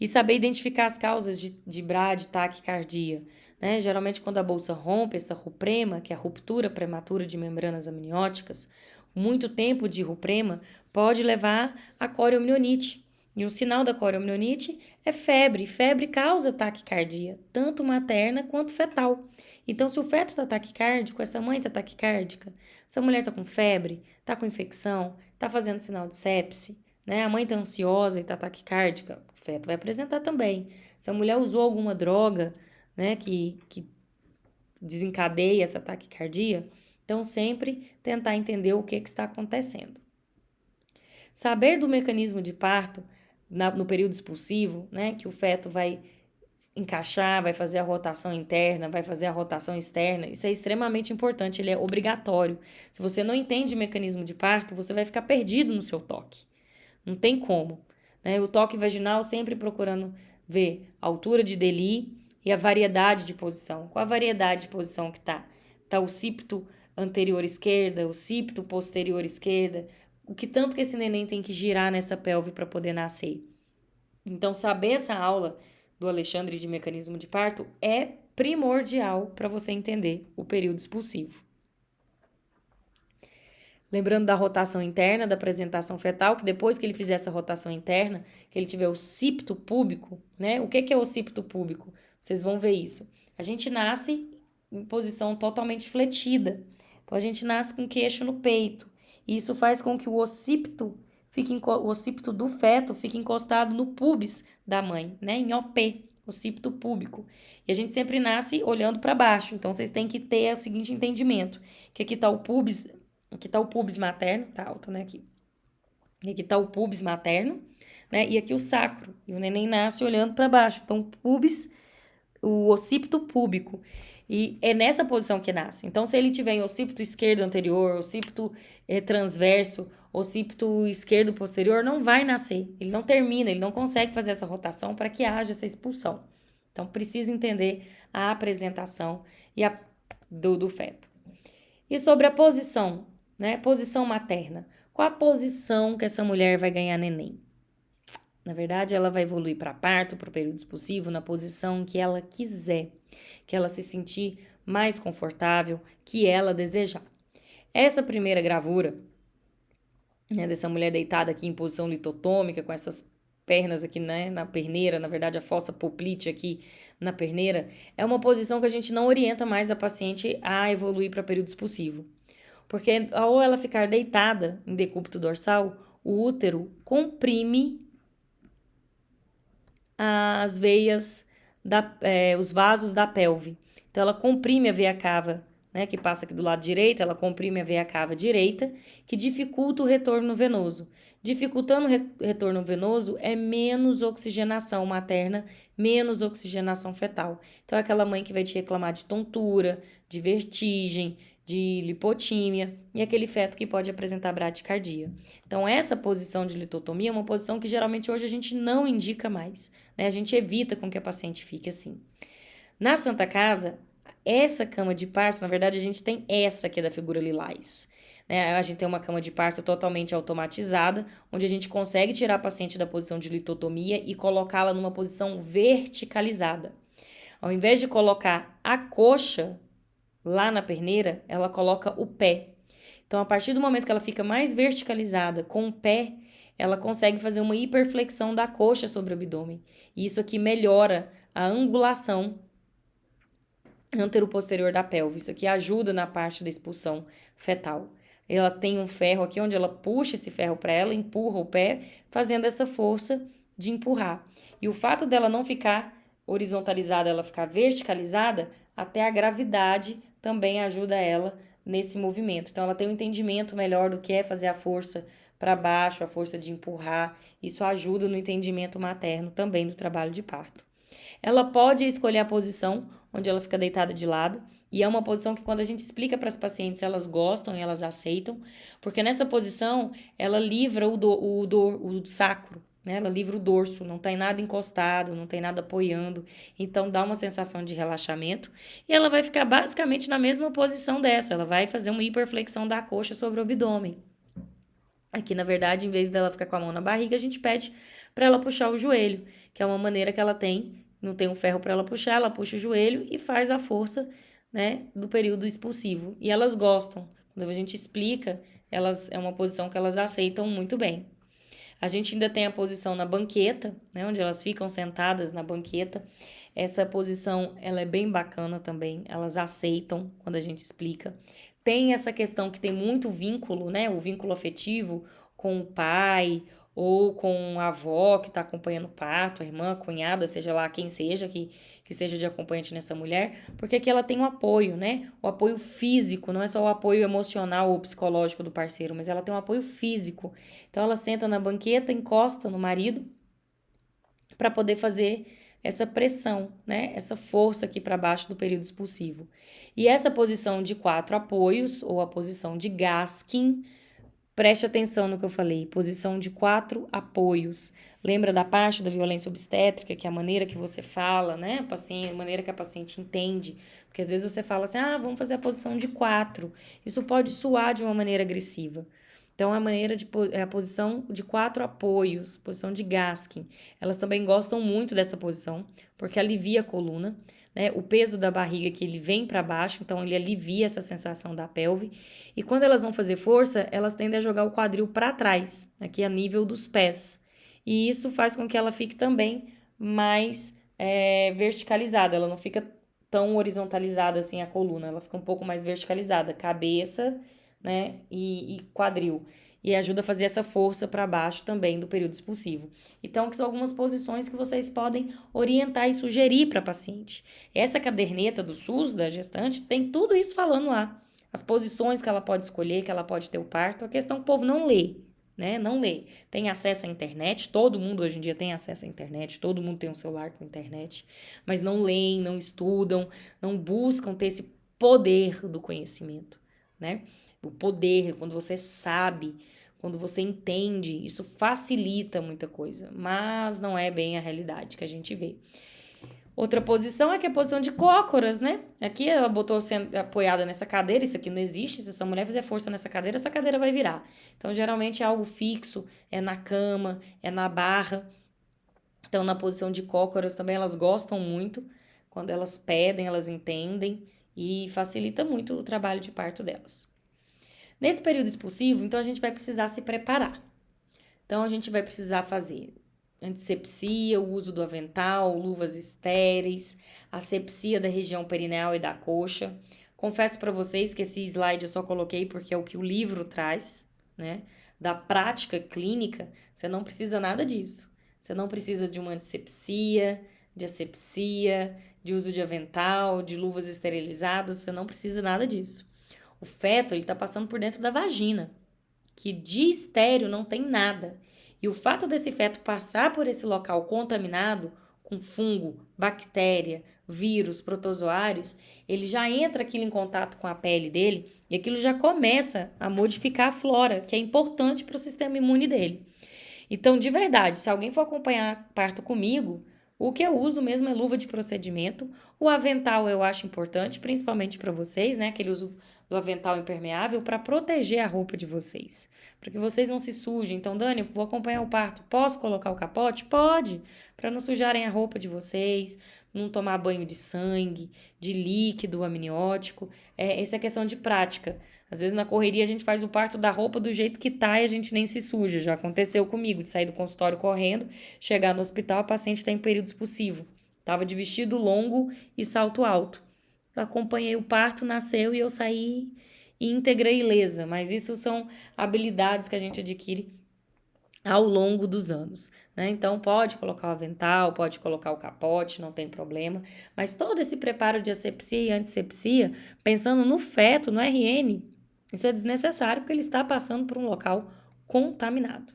E saber identificar as causas de BRAD, taquicardia. Né? Geralmente, quando a bolsa rompe, essa ruprema, que é a ruptura prematura de membranas amnióticas, muito tempo de ruprema pode levar a coriomielite. E um sinal da coriomielite é febre. Febre causa taquicardia, tanto materna quanto fetal. Então, se o feto está taquicárdico, essa mãe está taquicárdica, essa mulher está com febre, está com infecção, está fazendo sinal de sepse, né? A mãe está ansiosa e está taquicárdica, o feto vai apresentar também. Se a mulher usou alguma droga, né, que desencadeia essa taquicardia, então sempre tentar entender o que está acontecendo. Saber do mecanismo de parto no período expulsivo, né, que o feto vai encaixar, vai fazer a rotação interna, vai fazer a rotação externa, isso é extremamente importante, ele é obrigatório. Se você não entende o mecanismo de parto, você vai ficar perdido no seu toque. Não tem como, né? O toque vaginal sempre procurando ver a altura de Deli e a variedade de posição. Qual a variedade de posição que tá? Tá o cípito anterior esquerda, o cípito posterior esquerda, o que tanto que esse neném tem que girar nessa pelve para poder nascer. Então, saber essa aula do Alexandre de mecanismo de parto é primordial para você entender o período expulsivo. Lembrando da rotação interna, da apresentação fetal, que depois que ele fizer essa rotação interna, que ele tiver o cípito púbico, né? O que é o cípito púbico? Vocês vão ver isso. A gente nasce em posição totalmente fletida. Então, a gente nasce com o queixo no peito. E isso faz com que o occipito do feto fique encostado no pubis da mãe, né? Em OP, occipito púbico. E a gente sempre nasce olhando para baixo. Então, vocês têm que ter o seguinte entendimento, que aqui está o pubis. Aqui tá o pubis materno, tá alto, né, aqui. E aqui tá o pubis materno, né, e aqui o sacro. E o neném nasce olhando para baixo. Então, o pubis, o occipito púbico. E é nessa posição que nasce. Então, se ele tiver em occipito esquerdo anterior, occipito transverso, occipito esquerdo posterior, não vai nascer. Ele não termina, ele não consegue fazer essa rotação para que haja essa expulsão. Então, precisa entender a apresentação do feto. E sobre a posição, né? Posição materna. Qual a posição que essa mulher vai ganhar neném? Na verdade, ela vai evoluir para parto, para o período expulsivo, na posição que ela quiser, que ela se sentir mais confortável, que ela desejar. Essa primeira gravura, né, dessa mulher deitada aqui em posição litotômica, com essas pernas aqui, né, na perneira, na verdade a fossa poplite aqui na perneira, é uma posição que a gente não orienta mais a paciente a evoluir para período expulsivo. Porque ao ela ficar deitada em decúbito dorsal, o útero comprime as veias, os vasos da pelve. Então, ela comprime a veia cava, né, que passa aqui do lado direito, ela comprime a veia cava direita, que dificulta o retorno venoso. Dificultando o retorno venoso é menos oxigenação materna, menos oxigenação fetal. Então, é aquela mãe que vai te reclamar de tontura, de vertigem, de lipotímia e aquele feto que pode apresentar bradicardia. Então, essa posição de litotomia é uma posição que geralmente hoje a gente não indica mais, né? A gente evita com que a paciente fique assim. Na Santa Casa, essa cama de parto, na verdade, a gente tem essa aqui da figura lilás. Né? A gente tem uma cama de parto totalmente automatizada, onde a gente consegue tirar a paciente da posição de litotomia e colocá-la numa posição verticalizada. Ao invés de colocar a coxa lá na perneira, ela coloca o pé. Então, a partir do momento que ela fica mais verticalizada com o pé, ela consegue fazer uma hiperflexão da coxa sobre o abdômen. E isso aqui melhora a angulação anteroposterior da pelve. Isso aqui ajuda na parte da expulsão fetal. Ela tem um ferro aqui onde ela puxa esse ferro para ela, empurra o pé, fazendo essa força de empurrar. E o fato dela não ficar horizontalizada, ela ficar verticalizada, até a gravidade também ajuda ela nesse movimento. Então, ela tem um entendimento melhor do que é fazer a força para baixo, a força de empurrar. Isso ajuda no entendimento materno também do trabalho de parto. Ela pode escolher a posição onde ela fica deitada de lado, e é uma posição que quando a gente explica para as pacientes, elas gostam e elas aceitam, porque nessa posição ela livra o sacro, né? Ela livra o dorso, não tem nada encostado, não tem nada apoiando, então dá uma sensação de relaxamento, e ela vai ficar basicamente na mesma posição dessa, ela vai fazer uma hiperflexão da coxa sobre o abdômen. Aqui, na verdade, em vez dela ficar com a mão na barriga, a gente pede para ela puxar o joelho, que é uma maneira que ela tem, não tem um ferro para ela puxar, ela puxa o joelho e faz a força, né, do período expulsivo. E elas gostam. Quando a gente explica, é uma posição que elas aceitam muito bem. A gente ainda tem a posição na banqueta, né, onde elas ficam sentadas na banqueta. Essa posição, ela é bem bacana também, elas aceitam quando a gente explica. Tem essa questão que tem muito vínculo, né, o vínculo afetivo com o pai ou com a avó que está acompanhando o parto, a irmã, a cunhada, seja lá quem seja que esteja de acompanhante nessa mulher, porque aqui ela tem um apoio, né? O apoio físico, não é só o apoio emocional ou psicológico do parceiro, mas ela tem um apoio físico. Então ela senta na banqueta, encosta no marido para poder fazer essa pressão, né? Essa força aqui para baixo do período expulsivo. E essa posição de 4 apoios, ou a posição de Gaskin, preste atenção no que eu falei, posição de 4 apoios. Lembra da parte da violência obstétrica, que é a maneira que você fala, né? A maneira que a paciente entende. Porque às vezes você fala assim, vamos fazer a posição de 4. Isso pode soar de uma maneira agressiva. Então, é a posição de 4 apoios, posição de Gaskin. Elas também gostam muito dessa posição, porque alivia a coluna, né? O peso da barriga que ele vem para baixo, então ele alivia essa sensação da pelve. E quando elas vão fazer força, elas tendem a jogar o quadril para trás, aqui a nível dos pés. E isso faz com que ela fique também mais verticalizada, ela não fica tão horizontalizada assim a coluna, ela fica um pouco mais verticalizada, cabeça, né, e quadril. E ajuda a fazer essa força para baixo também do período expulsivo. Então, que são algumas posições que vocês podem orientar e sugerir para a paciente. Essa caderneta do SUS, da gestante, tem tudo isso falando lá. As posições que ela pode escolher, que ela pode ter o parto. A questão que o povo não lê, né? Não lê. Tem acesso à internet, todo mundo hoje em dia tem acesso à internet, todo mundo tem um celular com internet, mas não leem, não estudam, não buscam ter esse poder do conhecimento, né? O poder, quando você sabe, quando você entende, isso facilita muita coisa, mas não é bem a realidade que a gente vê. Outra posição é que é a posição de cócoras, né? Aqui ela botou sendo apoiada nessa cadeira, isso aqui não existe, se essa mulher fizer força nessa cadeira, essa cadeira vai virar. Então, geralmente é algo fixo, é na cama, é na barra. Então, na posição de cócoras também elas gostam muito, quando elas pedem, elas entendem e facilita muito o trabalho de parto delas. Nesse período expulsivo, então a gente vai precisar se preparar. Então a gente vai precisar fazer antisepsia, o uso do avental, luvas estéreis, asepsia da região perineal e da coxa. Confesso para vocês que esse slide eu só coloquei porque é o que o livro traz, né? Da prática clínica, você não precisa nada disso. Você não precisa de uma antisepsia, de asepsia, de uso de avental, de luvas esterilizadas, você não precisa nada disso. O feto, ele tá passando por dentro da vagina, que de estéreo não tem nada. E o fato desse feto passar por esse local contaminado, com fungo, bactéria, vírus, protozoários, ele já entra aquilo em contato com a pele dele e aquilo já começa a modificar a flora, que é importante para o sistema imune dele. Então, de verdade, se alguém for acompanhar parto comigo, o que eu uso mesmo é luva de procedimento. O avental eu acho importante, principalmente para vocês, né? Aquele uso do avental impermeável para proteger a roupa de vocês, para que vocês não se sujem. Então, Dani, vou acompanhar o parto, posso colocar o capote? Pode, para não sujarem a roupa de vocês, não tomar banho de sangue, de líquido amniótico. Essa é questão de prática. Às vezes na correria a gente faz o parto da roupa do jeito que tá e a gente nem se suja. Já aconteceu comigo de sair do consultório correndo, chegar no hospital, a paciente está em período expulsivo. Tava de vestido longo e salto alto. Eu acompanhei o parto, nasceu e eu saí íntegra e ilesa. Mas isso são habilidades que a gente adquire ao longo dos anos, né? Então pode colocar o avental, pode colocar o capote, não tem problema. Mas todo esse preparo de asepsia e antisepsia, pensando no feto, no RN, isso é desnecessário porque ele está passando por um local contaminado.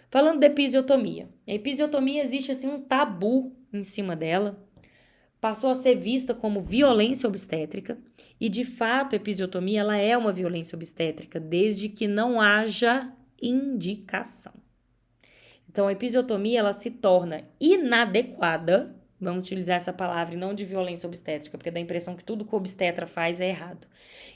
Falando da episiotomia. A episiotomia existe assim um tabu em cima dela. Passou a ser vista como violência obstétrica e, de fato, a episiotomia ela é uma violência obstétrica desde que não haja indicação. Então, a episiotomia ela se torna inadequada. Vamos utilizar essa palavra e não de violência obstétrica, porque dá a impressão que tudo que o obstetra faz é errado.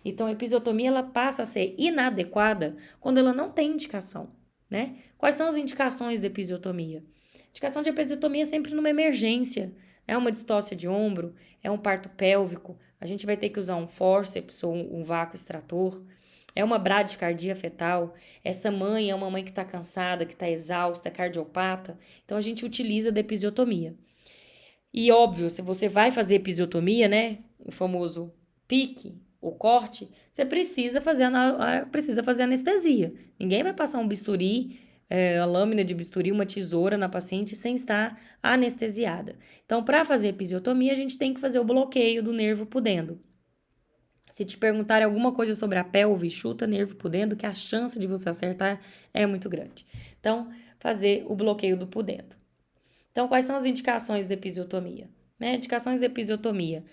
Então, a episiotomia ela passa a ser inadequada quando ela não tem indicação, né? Quais são as indicações da episiotomia? Indicação de episiotomia é sempre numa emergência. É uma distócia de ombro, é um parto pélvico, a gente vai ter que usar um fórceps ou um vácuo extrator. É uma bradicardia fetal, essa mãe é uma mãe que está cansada, que está exausta, é cardiopata, então a gente utiliza da episiotomia. E óbvio, se você vai fazer episiotomia, né, o famoso pique, o corte, você precisa fazer anestesia. Ninguém vai passar um bisturi a lâmina de bisturi, uma tesoura na paciente sem estar anestesiada. Então, para fazer episiotomia, a gente tem que fazer o bloqueio do nervo pudendo. Se te perguntarem alguma coisa sobre a pelve, chuta nervo pudendo, que a chance de você acertar é muito grande. Então, fazer o bloqueio do pudendo. Então, quais são as indicações da episiotomia? Indicações da episiotomia.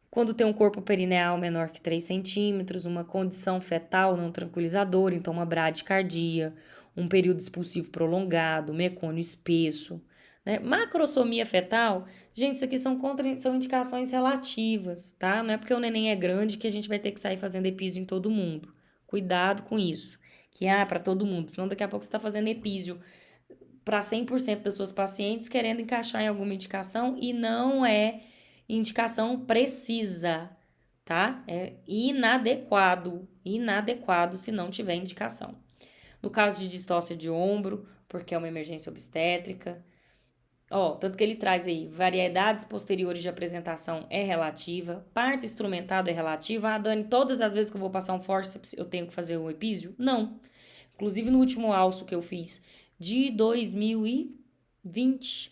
Quando tem um corpo perineal menor que 3 centímetros, uma condição fetal não tranquilizadora, então uma bradicardia, um período expulsivo prolongado, mecônio espesso. Macrosomia fetal, gente, isso aqui são indicações relativas, tá? Não é porque o neném é grande que a gente vai ter que sair fazendo epísio em todo mundo. Cuidado com isso, que para todo mundo, senão daqui a pouco você está fazendo epísio para 100% das suas pacientes querendo encaixar em alguma indicação e não é indicação precisa, tá? É inadequado se não tiver indicação. No caso de distócia de ombro, porque é uma emergência obstétrica, tanto que ele traz aí, variedades posteriores de apresentação é relativa, parto instrumentado é relativa. Dani, todas as vezes que eu vou passar um fórceps eu tenho que fazer um epísio? Não. Inclusive no último alço que eu fiz de 2020,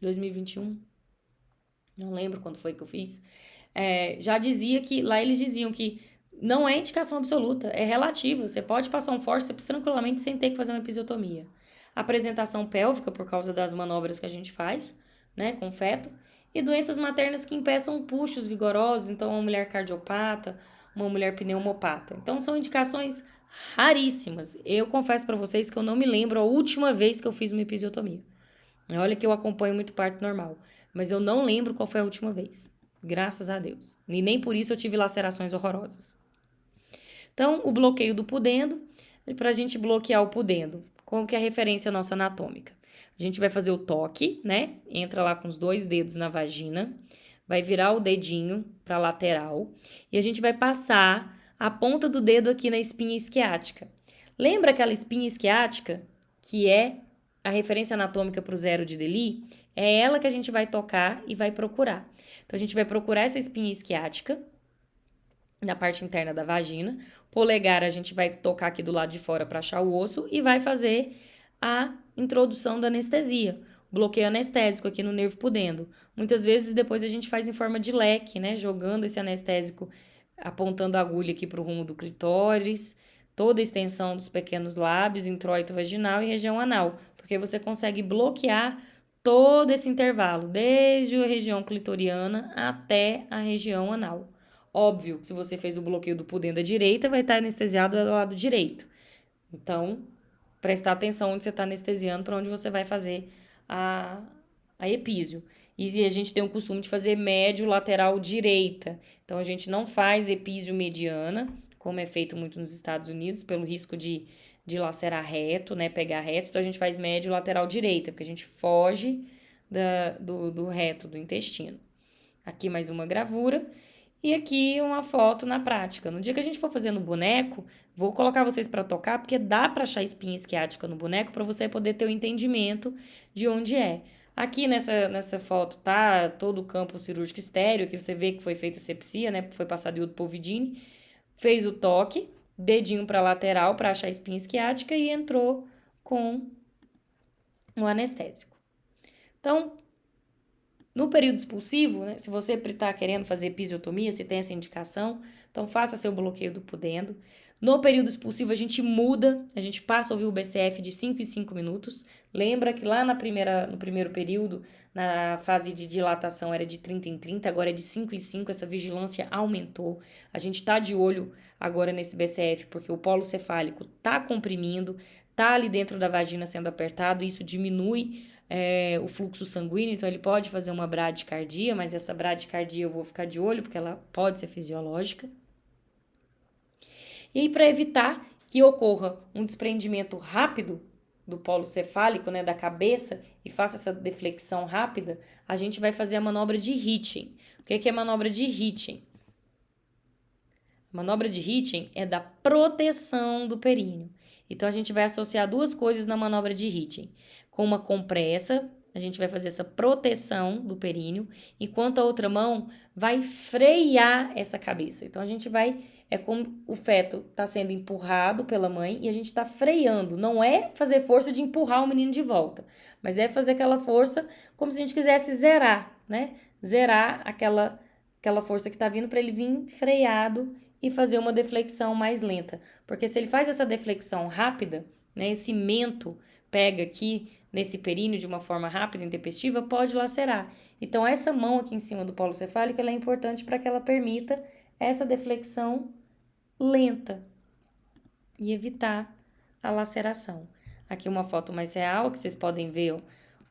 2021, não lembro quando foi que eu fiz, já dizia que, lá eles diziam que não é indicação absoluta, é relativa. Você pode passar um fórceps tranquilamente sem ter que fazer uma episiotomia. Apresentação pélvica, por causa das manobras que a gente faz, com o feto. E doenças maternas que impeçam puxos vigorosos, então uma mulher cardiopata, uma mulher pneumopata. Então são indicações raríssimas. Eu confesso para vocês que eu não me lembro a última vez que eu fiz uma episiotomia. Olha que eu acompanho muito parto normal, mas eu não lembro qual foi a última vez. Graças a Deus. E nem por isso eu tive lacerações horrorosas. Então, o bloqueio do pudendo, para a gente bloquear o pudendo, como que é a referência nossa anatômica? A gente vai fazer o toque, Entra lá com os 2 dedos na vagina, vai virar o dedinho para a lateral e a gente vai passar a ponta do dedo aqui na espinha isquiática. Lembra aquela espinha isquiática que é a referência anatômica para o zero de Deli? É ela que a gente vai tocar e vai procurar. Então, a gente vai procurar essa espinha isquiática na parte interna da vagina. Polegar a gente vai tocar aqui do lado de fora para achar o osso e vai fazer a introdução da anestesia. Bloqueio anestésico aqui no nervo pudendo. Muitas vezes depois a gente faz em forma de leque, jogando esse anestésico, apontando a agulha aqui para o rumo do clitóris, toda a extensão dos pequenos lábios, introito vaginal e região anal, porque você consegue bloquear todo esse intervalo, desde a região clitoriana até a região anal. Óbvio que se você fez o bloqueio do pudendo à direita, vai estar anestesiado do lado direito. Então, prestar atenção onde você está anestesiando, para onde você vai fazer a epísio. E a gente tem o costume de fazer médio lateral direita. Então, a gente não faz epísio mediana, como é feito muito nos Estados Unidos, pelo risco de lacerar reto, pegar reto. Então, a gente faz médio lateral direita, porque a gente foge do reto, do intestino. Aqui mais uma gravura. E aqui uma foto na prática. No dia que a gente for fazer no boneco, vou colocar vocês para tocar, porque dá para achar espinha isquiática no boneco para você poder ter o entendimento de onde é. Aqui nessa foto tá todo o campo cirúrgico estéreo, que você vê que foi feita sepsia, foi passado iodo polvidine, fez o toque, dedinho para lateral para achar a espinha isquiática e entrou com o anestésico. Então, no período expulsivo, se você está querendo fazer episiotomia, se tem essa indicação, então faça seu bloqueio do pudendo. No período expulsivo, a gente muda, a gente passa a ouvir o BCF de 5 em 5 minutos. Lembra que lá no primeiro período, na fase de dilatação, era de 30 em 30, agora é de 5 em 5, essa vigilância aumentou. A gente está de olho agora nesse BCF, porque o polo cefálico está comprimindo, está ali dentro da vagina sendo apertado, e isso diminui o fluxo sanguíneo, então ele pode fazer uma bradicardia, mas essa bradicardia eu vou ficar de olho, porque ela pode ser fisiológica. E aí, para evitar que ocorra um desprendimento rápido do polo cefálico, da cabeça, e faça essa deflexão rápida, a gente vai fazer a manobra de Hitchen. O que é a manobra de Hitchen? A manobra de Hitchen é da proteção do períneo. Então, a gente vai associar 2 coisas na manobra de Hitchen. Com uma compressa, a gente vai fazer essa proteção do períneo, enquanto a outra mão vai frear essa cabeça. Então, a gente vai é como o feto está sendo empurrado pela mãe e a gente está freando. Não é fazer força de empurrar o menino de volta, mas é fazer aquela força como se a gente quisesse zerar, né? Zerar aquela força que está vindo para ele vir freado e fazer uma deflexão mais lenta. Porque se ele faz essa deflexão rápida, né, esse mento pega aqui nesse períneo de uma forma rápida e intempestiva, pode lacerar. Então, essa mão aqui em cima do polo cefálico ela é importante para que ela permita essa deflexão lenta e evitar a laceração. Aqui uma foto mais real, que vocês podem ver ó,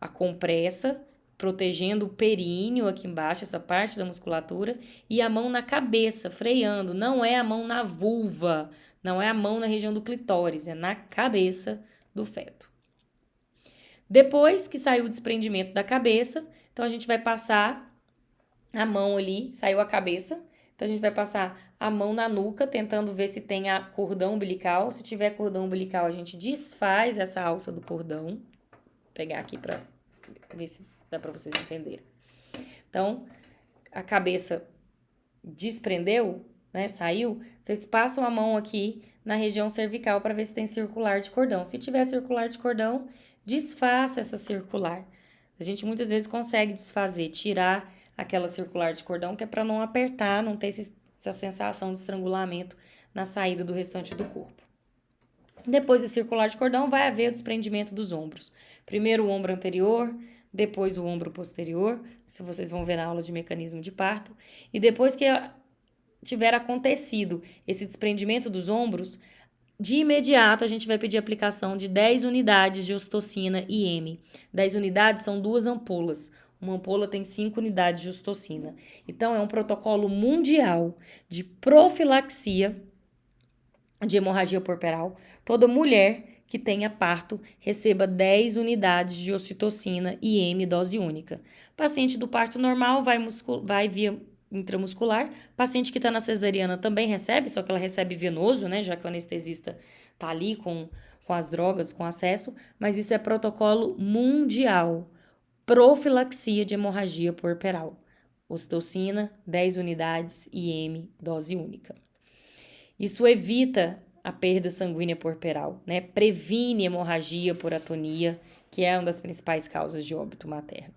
a compressa, protegendo o períneo aqui embaixo, essa parte da musculatura, e a mão na cabeça, freando. Não é a mão na vulva, não é a mão na região do clitóris, é na cabeça do feto. Depois que saiu o desprendimento da cabeça, então a gente vai passar a mão ali, saiu a cabeça, então a gente vai passar a mão na nuca, tentando ver se tem a cordão umbilical. Se tiver cordão umbilical, a gente desfaz essa alça do cordão. Vou pegar aqui para ver se dá para vocês entenderem. Então, a cabeça desprendeu, né? Saiu. Vocês passam a mão aqui na região cervical para ver se tem circular de cordão. Se tiver circular de cordão, desfaça essa circular. A gente muitas vezes consegue desfazer, tirar aquela circular de cordão, que é para não apertar, não ter essa sensação de estrangulamento na saída do restante do corpo. Depois do circular de cordão, vai haver o desprendimento dos ombros. Primeiro o ombro anterior, depois o ombro posterior, se vocês vão ver na aula de mecanismo de parto. E depois que tiver acontecido esse desprendimento dos ombros, de imediato a gente vai pedir a aplicação de 10 unidades de ocitocina IM. 10 unidades são 2 ampolas. Uma ampola tem 5 unidades de ocitocina. Então, é um protocolo mundial de profilaxia de hemorragia puerperal. Toda mulher que tenha parto receba 10 unidades de ocitocina IM dose única. Paciente do parto normal vai via intramuscular. Paciente que está na cesariana também recebe, só que ela recebe venoso, né? Já que o anestesista está ali com as drogas, com acesso. Mas isso é protocolo mundial. Profilaxia de hemorragia puerperal. Ocitocina, 10 unidades, IM, dose única. Isso evita a perda sanguínea puerperal, né? Previne hemorragia por atonia, que é uma das principais causas de óbito materno.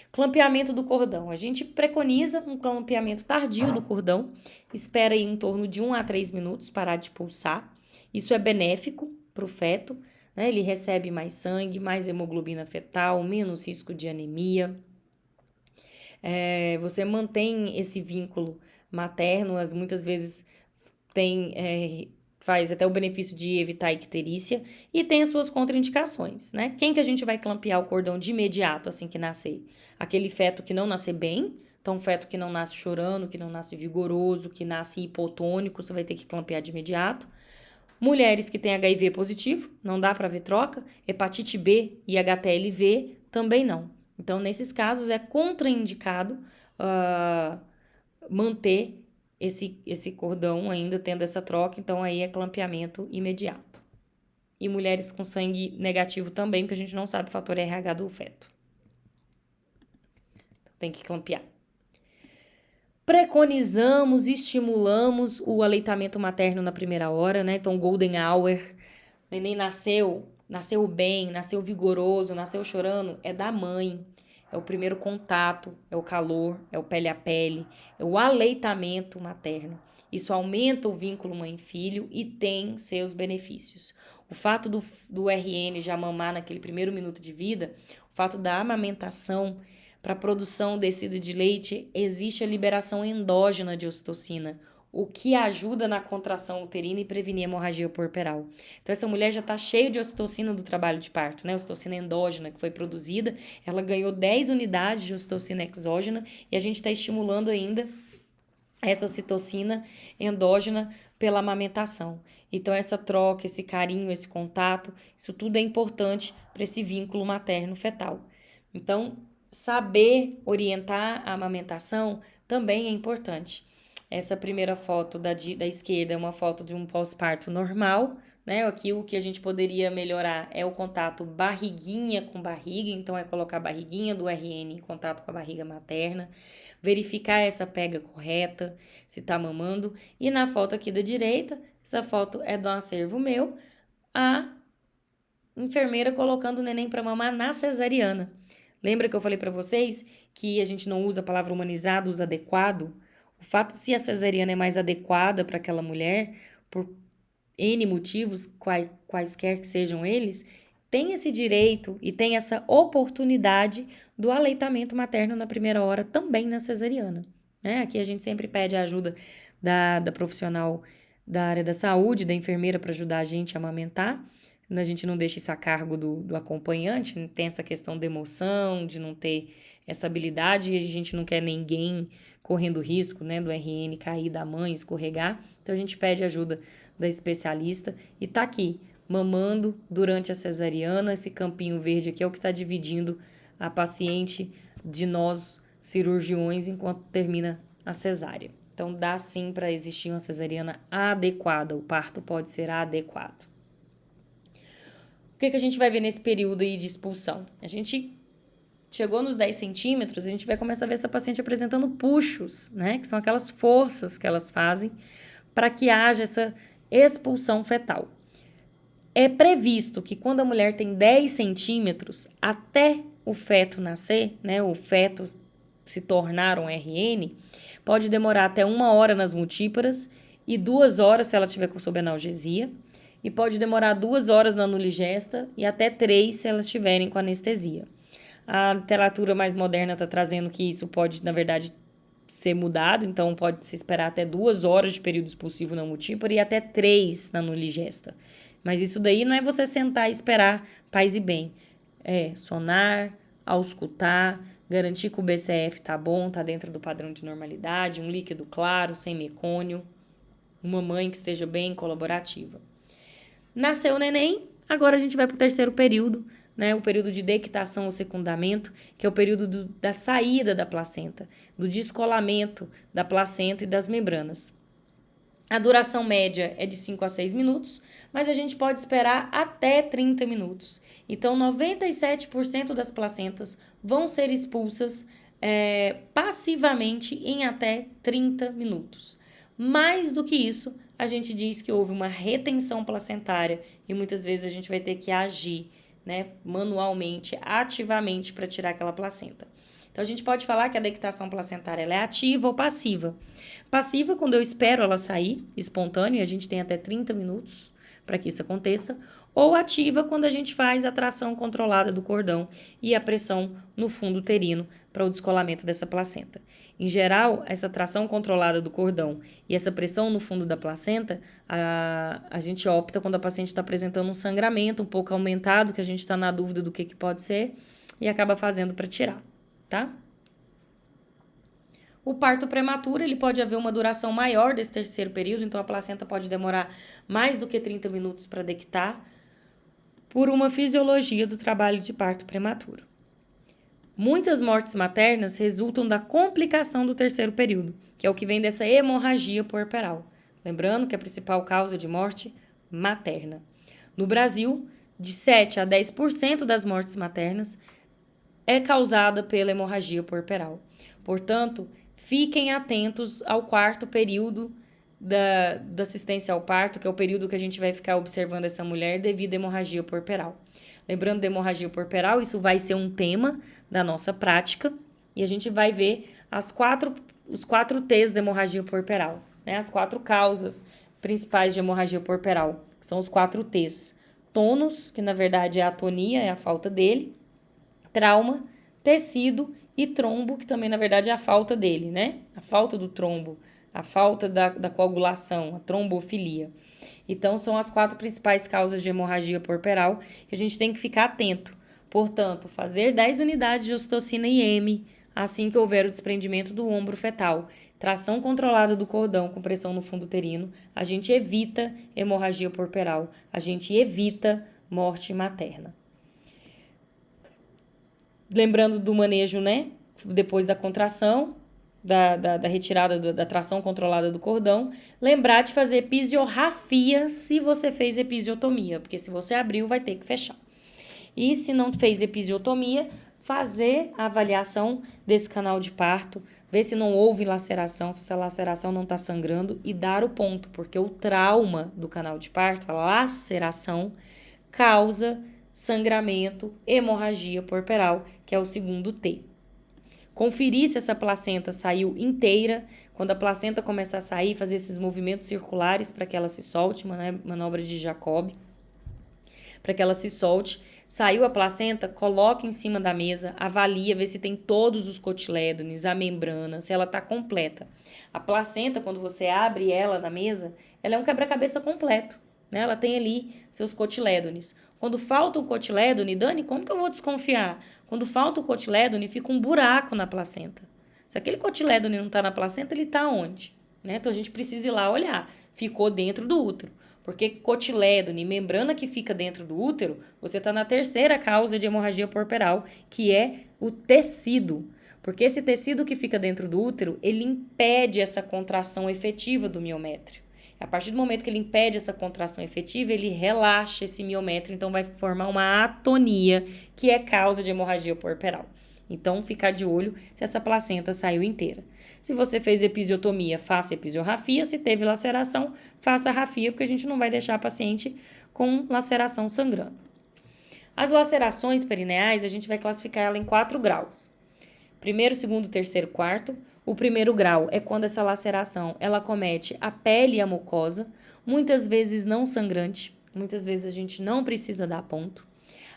Clampeamento do cordão. A gente preconiza um clampeamento tardio do cordão, espera aí em torno de 1 a 3 minutos parar de pulsar. Isso é benéfico para o feto, né? Ele recebe mais sangue, mais hemoglobina fetal, menos risco de anemia. Você mantém esse vínculo materno, muitas vezes faz até o benefício de evitar a icterícia e tem as suas contraindicações, né? Quem que a gente vai clampear o cordão de imediato assim que nascer? Aquele feto que não nascer bem, então um feto que não nasce chorando, que não nasce vigoroso, que nasce hipotônico, você vai ter que clampear de imediato. Mulheres que têm HIV positivo, não dá para ver troca. Hepatite B e HTLV também não. Então, nesses casos, é contraindicado manter esse cordão ainda tendo essa troca. Então, aí é clampeamento imediato. E mulheres com sangue negativo também, porque a gente não sabe o fator RH do feto. Então, tem que clampear. Preconizamos, estimulamos o aleitamento materno na primeira hora, né? Então, golden hour, neném nasceu bem, nasceu vigoroso, nasceu chorando, é da mãe. É o primeiro contato, é o calor, é o pele a pele, é o aleitamento materno. Isso aumenta o vínculo mãe-filho e tem seus benefícios. O fato do RN já mamar naquele primeiro minuto de vida, o fato da amamentação, para a produção descida de leite, existe a liberação endógena de ocitocina, o que ajuda na contração uterina e prevenir a hemorragia puerperal. Então, essa mulher já está cheia de ocitocina do trabalho de parto, né? Ocitocina endógena que foi produzida, ela ganhou 10 unidades de ocitocina exógena e a gente está estimulando ainda essa ocitocina endógena pela amamentação. Então, essa troca, esse carinho, esse contato, isso tudo é importante para esse vínculo materno-fetal. Então, saber orientar a amamentação também é importante. Essa primeira foto da esquerda é uma foto de um pós-parto normal, né? Aqui o que a gente poderia melhorar é o contato barriguinha com barriga, então é colocar a barriguinha do RN em contato com a barriga materna, verificar essa pega correta, se tá mamando. E na foto aqui da direita, essa foto é do acervo meu, a enfermeira colocando o neném para mamar na cesariana. Lembra que eu falei para vocês que a gente não usa a palavra humanizado, usa adequado? O fato se a cesariana é mais adequada para aquela mulher, por N motivos, quaisquer que sejam eles, tem esse direito e tem essa oportunidade do aleitamento materno na primeira hora também na cesariana. Né? Aqui a gente sempre pede a ajuda da profissional da área da saúde, da enfermeira, para ajudar a gente a amamentar. A gente não deixa isso a cargo do acompanhante, tem essa questão da emoção, de não ter essa habilidade, e a gente não quer ninguém correndo risco, né, do RN cair da mãe, escorregar. Então a gente pede ajuda da especialista e tá aqui, mamando durante a cesariana. Esse campinho verde aqui é o que está dividindo a paciente de nós cirurgiões enquanto termina a cesárea. Então dá sim para existir uma cesariana adequada, o parto pode ser adequado. O que a gente vai ver nesse período aí de expulsão? A gente chegou nos 10 centímetros, a gente vai começar a ver essa paciente apresentando puxos, né? Que são aquelas forças que elas fazem para que haja essa expulsão fetal. É previsto que quando a mulher tem 10 centímetros, até o feto nascer, né? O feto se tornar um RN, pode demorar até 1 hora nas multíparas e 2 horas se ela tiver sob analgesia. E pode demorar 2 horas na nuligesta e até 3 se elas estiverem com anestesia. A literatura mais moderna está trazendo que isso pode, na verdade, ser mudado, então pode se esperar até 2 horas de período expulsivo na multípara e até 3 na nuligesta. Mas isso daí não é você sentar e esperar paz e bem. É sonar, auscultar, garantir que o BCF tá bom, tá dentro do padrão de normalidade, um líquido claro, sem mecônio, uma mãe que esteja bem colaborativa. Nasceu o neném, agora a gente vai para o terceiro período, né? O período de dectação ou secundamento, que é o período da saída da placenta, do descolamento da placenta e das membranas. A duração média é de 5 a 6 minutos, mas a gente pode esperar até 30 minutos. Então, 97% das placentas vão ser expulsas passivamente em até 30 minutos. Mais do que isso, a gente diz que houve uma retenção placentária e muitas vezes a gente vai ter que agir, né, manualmente, ativamente para tirar aquela placenta. Então, a gente pode falar que a dectação placentária ela é ativa ou passiva. Passiva, quando eu espero ela sair, espontânea, e a gente tem até 30 minutos para que isso aconteça. Ou ativa, quando a gente faz a tração controlada do cordão e a pressão no fundo uterino para o descolamento dessa placenta. Em geral, essa tração controlada do cordão e essa pressão no fundo da placenta, a gente opta quando a paciente está apresentando um sangramento um pouco aumentado, que a gente está na dúvida do que pode ser, e acaba fazendo para tirar, tá? O parto prematuro, ele pode haver uma duração maior desse terceiro período, então a placenta pode demorar mais do que 30 minutos para dectar, por uma fisiologia do trabalho de parto prematuro. Muitas mortes maternas resultam da complicação do terceiro período, que é o que vem dessa hemorragia puerperal. Lembrando que a principal causa de morte materna. No Brasil, de 7 a 10% das mortes maternas é causada pela hemorragia puerperal. Portanto, fiquem atentos ao quarto período da assistência ao parto, que é o período que a gente vai ficar observando essa mulher devido à hemorragia puerperal. Lembrando da hemorragia puerperal, isso vai ser um tema da nossa prática e a gente vai ver os 4 T's da hemorragia puerperal, né? As 4 causas principais de hemorragia puerperal, que são os 4 T's. Tônus, que na verdade é a atonia, é a falta dele. Trauma, tecido e trombo, que também na verdade é a falta dele, né? A falta do trombo, a falta da coagulação, a trombofilia. Então, são as 4 principais causas de hemorragia puerperal que a gente tem que ficar atento. Portanto, fazer 10 unidades de ocitocina IM assim que houver o desprendimento do ombro fetal. Tração controlada do cordão com pressão no fundo uterino. A gente evita hemorragia puerperal. A gente evita morte materna. Lembrando do manejo, né? Depois da contração, da retirada da tração controlada do cordão, lembrar de fazer episiorrafia se você fez episiotomia, porque se você abriu, vai ter que fechar. E se não fez episiotomia, fazer a avaliação desse canal de parto, ver se não houve laceração, se essa laceração não está sangrando e dar o ponto, porque o trauma do canal de parto, a laceração, causa sangramento, hemorragia puerperal, que é o segundo T. Conferir se essa placenta saiu inteira. Quando a placenta começar a sair, fazer esses movimentos circulares para que ela se solte, manobra de Jacob, para que ela se solte. Saiu a placenta, coloca em cima da mesa, avalia, vê se tem todos os cotilédones, a membrana, se ela está completa. A placenta, quando você abre ela na mesa, ela é um quebra-cabeça completo, né? Ela tem ali seus cotilédones. Quando falta um cotilédone, Dani, como que eu vou desconfiar? Quando falta o cotilédone, fica um buraco na placenta. Se aquele cotilédone não está na placenta, ele está onde? Né? Então a gente precisa ir lá olhar. Ficou dentro do útero. Porque cotilédone, membrana que fica dentro do útero, você está na terceira causa de hemorragia puerperal, que é o tecido. Porque esse tecido que fica dentro do útero, ele impede essa contração efetiva do miométrio. A partir do momento que ele impede essa contração efetiva, ele relaxa esse miométrio, então vai formar uma atonia, que é causa de hemorragia puerperal. Então, ficar de olho se essa placenta saiu inteira. Se você fez episiotomia, faça episiorrafia. Se teve laceração, faça rafia, porque a gente não vai deixar a paciente com laceração sangrando. As lacerações perineais, a gente vai classificar ela em 4 graus. Primeiro, segundo, terceiro, quarto. O primeiro grau é quando essa laceração ela comete a pele e a mucosa, muitas vezes não sangrante, muitas vezes a gente não precisa dar ponto.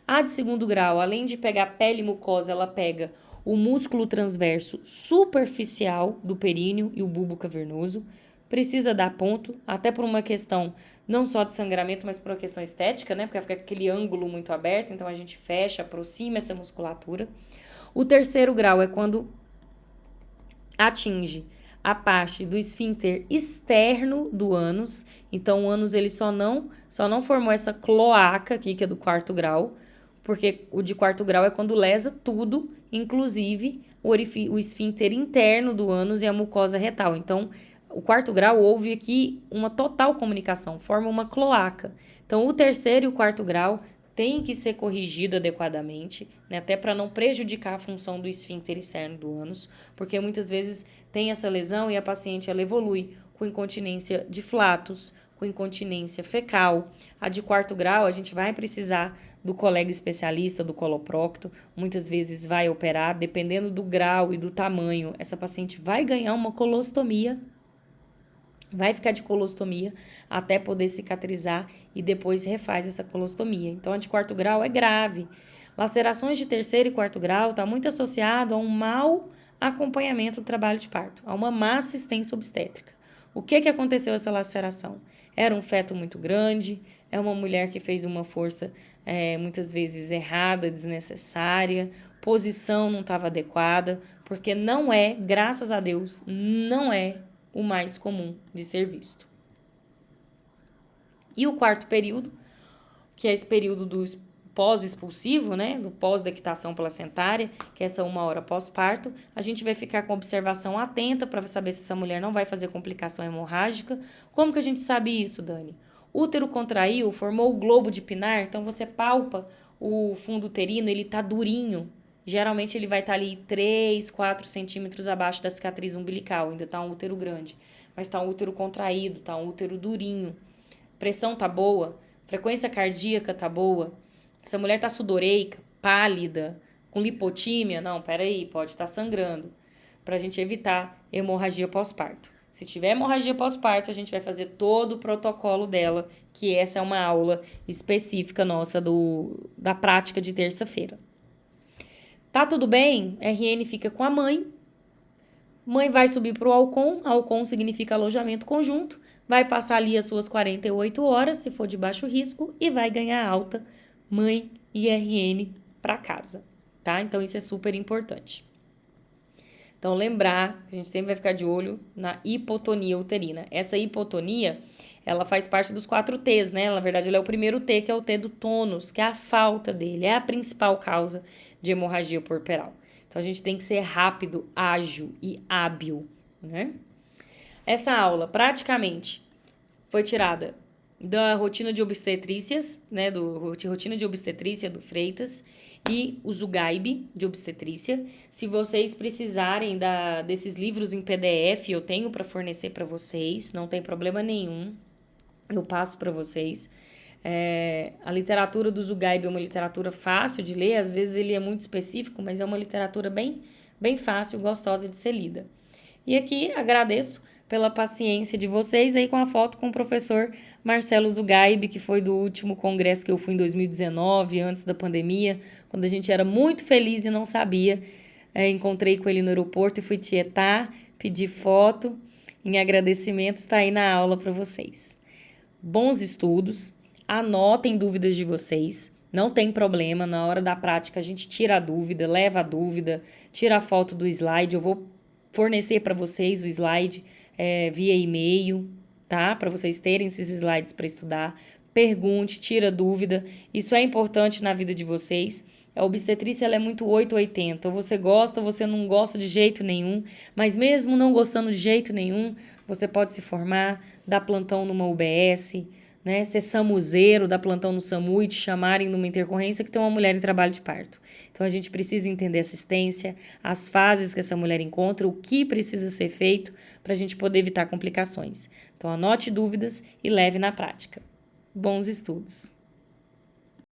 A de segundo grau, além de pegar pele e mucosa, ela pega o músculo transverso superficial do períneo e o bulbo cavernoso. Precisa dar ponto, até por uma questão não só de sangramento, mas por uma questão estética, né? Porque fica aquele ângulo muito aberto, então a gente fecha, aproxima essa musculatura. O terceiro grau é quando atinge a parte do esfíncter externo do ânus. Então, o ânus ele só não formou essa cloaca aqui, que é do quarto grau, porque o de quarto grau é quando lesa tudo, inclusive o esfíncter interno do ânus e a mucosa retal. Então, o quarto grau houve aqui uma total comunicação, forma uma cloaca. Então, o terceiro e o quarto grau tem que ser corrigido adequadamente, né, até para não prejudicar a função do esfíncter externo do ânus, porque muitas vezes tem essa lesão e a paciente ela evolui com incontinência de flatos, com incontinência fecal. A de quarto grau, a gente vai precisar do colega especialista, do coloprocto, muitas vezes vai operar, dependendo do grau e do tamanho, essa paciente vai ganhar uma colostomia, vai ficar de colostomia até poder cicatrizar e depois refaz essa colostomia. Então, a de quarto grau é grave. Lacerações de terceiro e quarto grau está muito associado a um mau acompanhamento do trabalho de parto, a uma má assistência obstétrica. O que aconteceu essa laceração? Era um feto muito grande, é uma mulher que fez uma força muitas vezes errada, desnecessária, posição não estava adequada, porque não é, graças a Deus, não é o mais comum de ser visto. E o quarto período, que é esse período do pós-expulsivo, né, do pós-dectação placentária, que é essa 1 hora pós-parto, a gente vai ficar com observação atenta para saber se essa mulher não vai fazer complicação hemorrágica. Como que a gente sabe isso, Dani? Útero contraiu, formou o globo de Pinard, então você palpa o fundo uterino, ele tá durinho. Geralmente ele vai estar ali 3, 4 centímetros abaixo da cicatriz umbilical, ainda tá um útero grande. Mas tá um útero contraído, tá um útero durinho. Pressão tá boa, frequência cardíaca tá boa. Essa mulher tá sudoreica, pálida, com lipotímia, não, peraí, pode estar sangrando. Pra gente evitar hemorragia pós-parto. Se tiver hemorragia pós-parto, a gente vai fazer todo o protocolo dela, que essa é uma aula específica nossa da prática de terça-feira. Tá tudo bem? RN fica com a mãe. Mãe vai subir para o Alcon. Alcon significa alojamento conjunto. Vai passar ali as suas 48 horas, se for de baixo risco, e vai ganhar alta mãe e RN para casa, tá? Então, isso é super importante. Então, lembrar, a gente sempre vai ficar de olho na hipotonia uterina. Essa hipotonia, ela faz parte dos 4 T's, né? Na verdade, ela é o primeiro T, que é o T do tônus, que é a falta dele, é a principal causa de hemorragia puerperal. Então, a gente tem que ser rápido, ágil e hábil, né? Essa aula, praticamente, foi tirada da rotina de obstetrícias, né? Rotina de obstetrícia do Freitas e o Zugaib de obstetrícia. Se vocês precisarem desses livros em PDF, eu tenho para fornecer para vocês, não tem problema nenhum. Eu passo para vocês. A literatura do Zugaib é uma literatura fácil de ler, às vezes ele é muito específico, mas é uma literatura bem, bem fácil, gostosa de ser lida. E aqui agradeço pela paciência de vocês aí com a foto com o professor Marcelo Zugaib, que foi do último congresso que eu fui em 2019, antes da pandemia, quando a gente era muito feliz e não sabia. Encontrei com ele no aeroporto e fui tietar, pedi foto. Em agradecimento, está aí na aula para vocês. Bons estudos, anotem dúvidas de vocês, não tem problema, na hora da prática a gente tira a dúvida, leva a dúvida, tira a foto do slide, eu vou fornecer para vocês o slide via e-mail, tá? Para vocês terem esses slides para estudar, pergunte, tira dúvida, isso é importante na vida de vocês. A obstetrícia ela é muito 880, você gosta, você não gosta de jeito nenhum, mas mesmo não gostando de jeito nenhum, você pode se formar, dar plantão numa UBS, né? Ser samuzeiro, dar plantão no SAMU e te chamarem numa intercorrência que tem uma mulher em trabalho de parto. Então, a gente precisa entender a assistência, as fases que essa mulher encontra, o que precisa ser feito para a gente poder evitar complicações. Então, anote dúvidas e leve na prática. Bons estudos!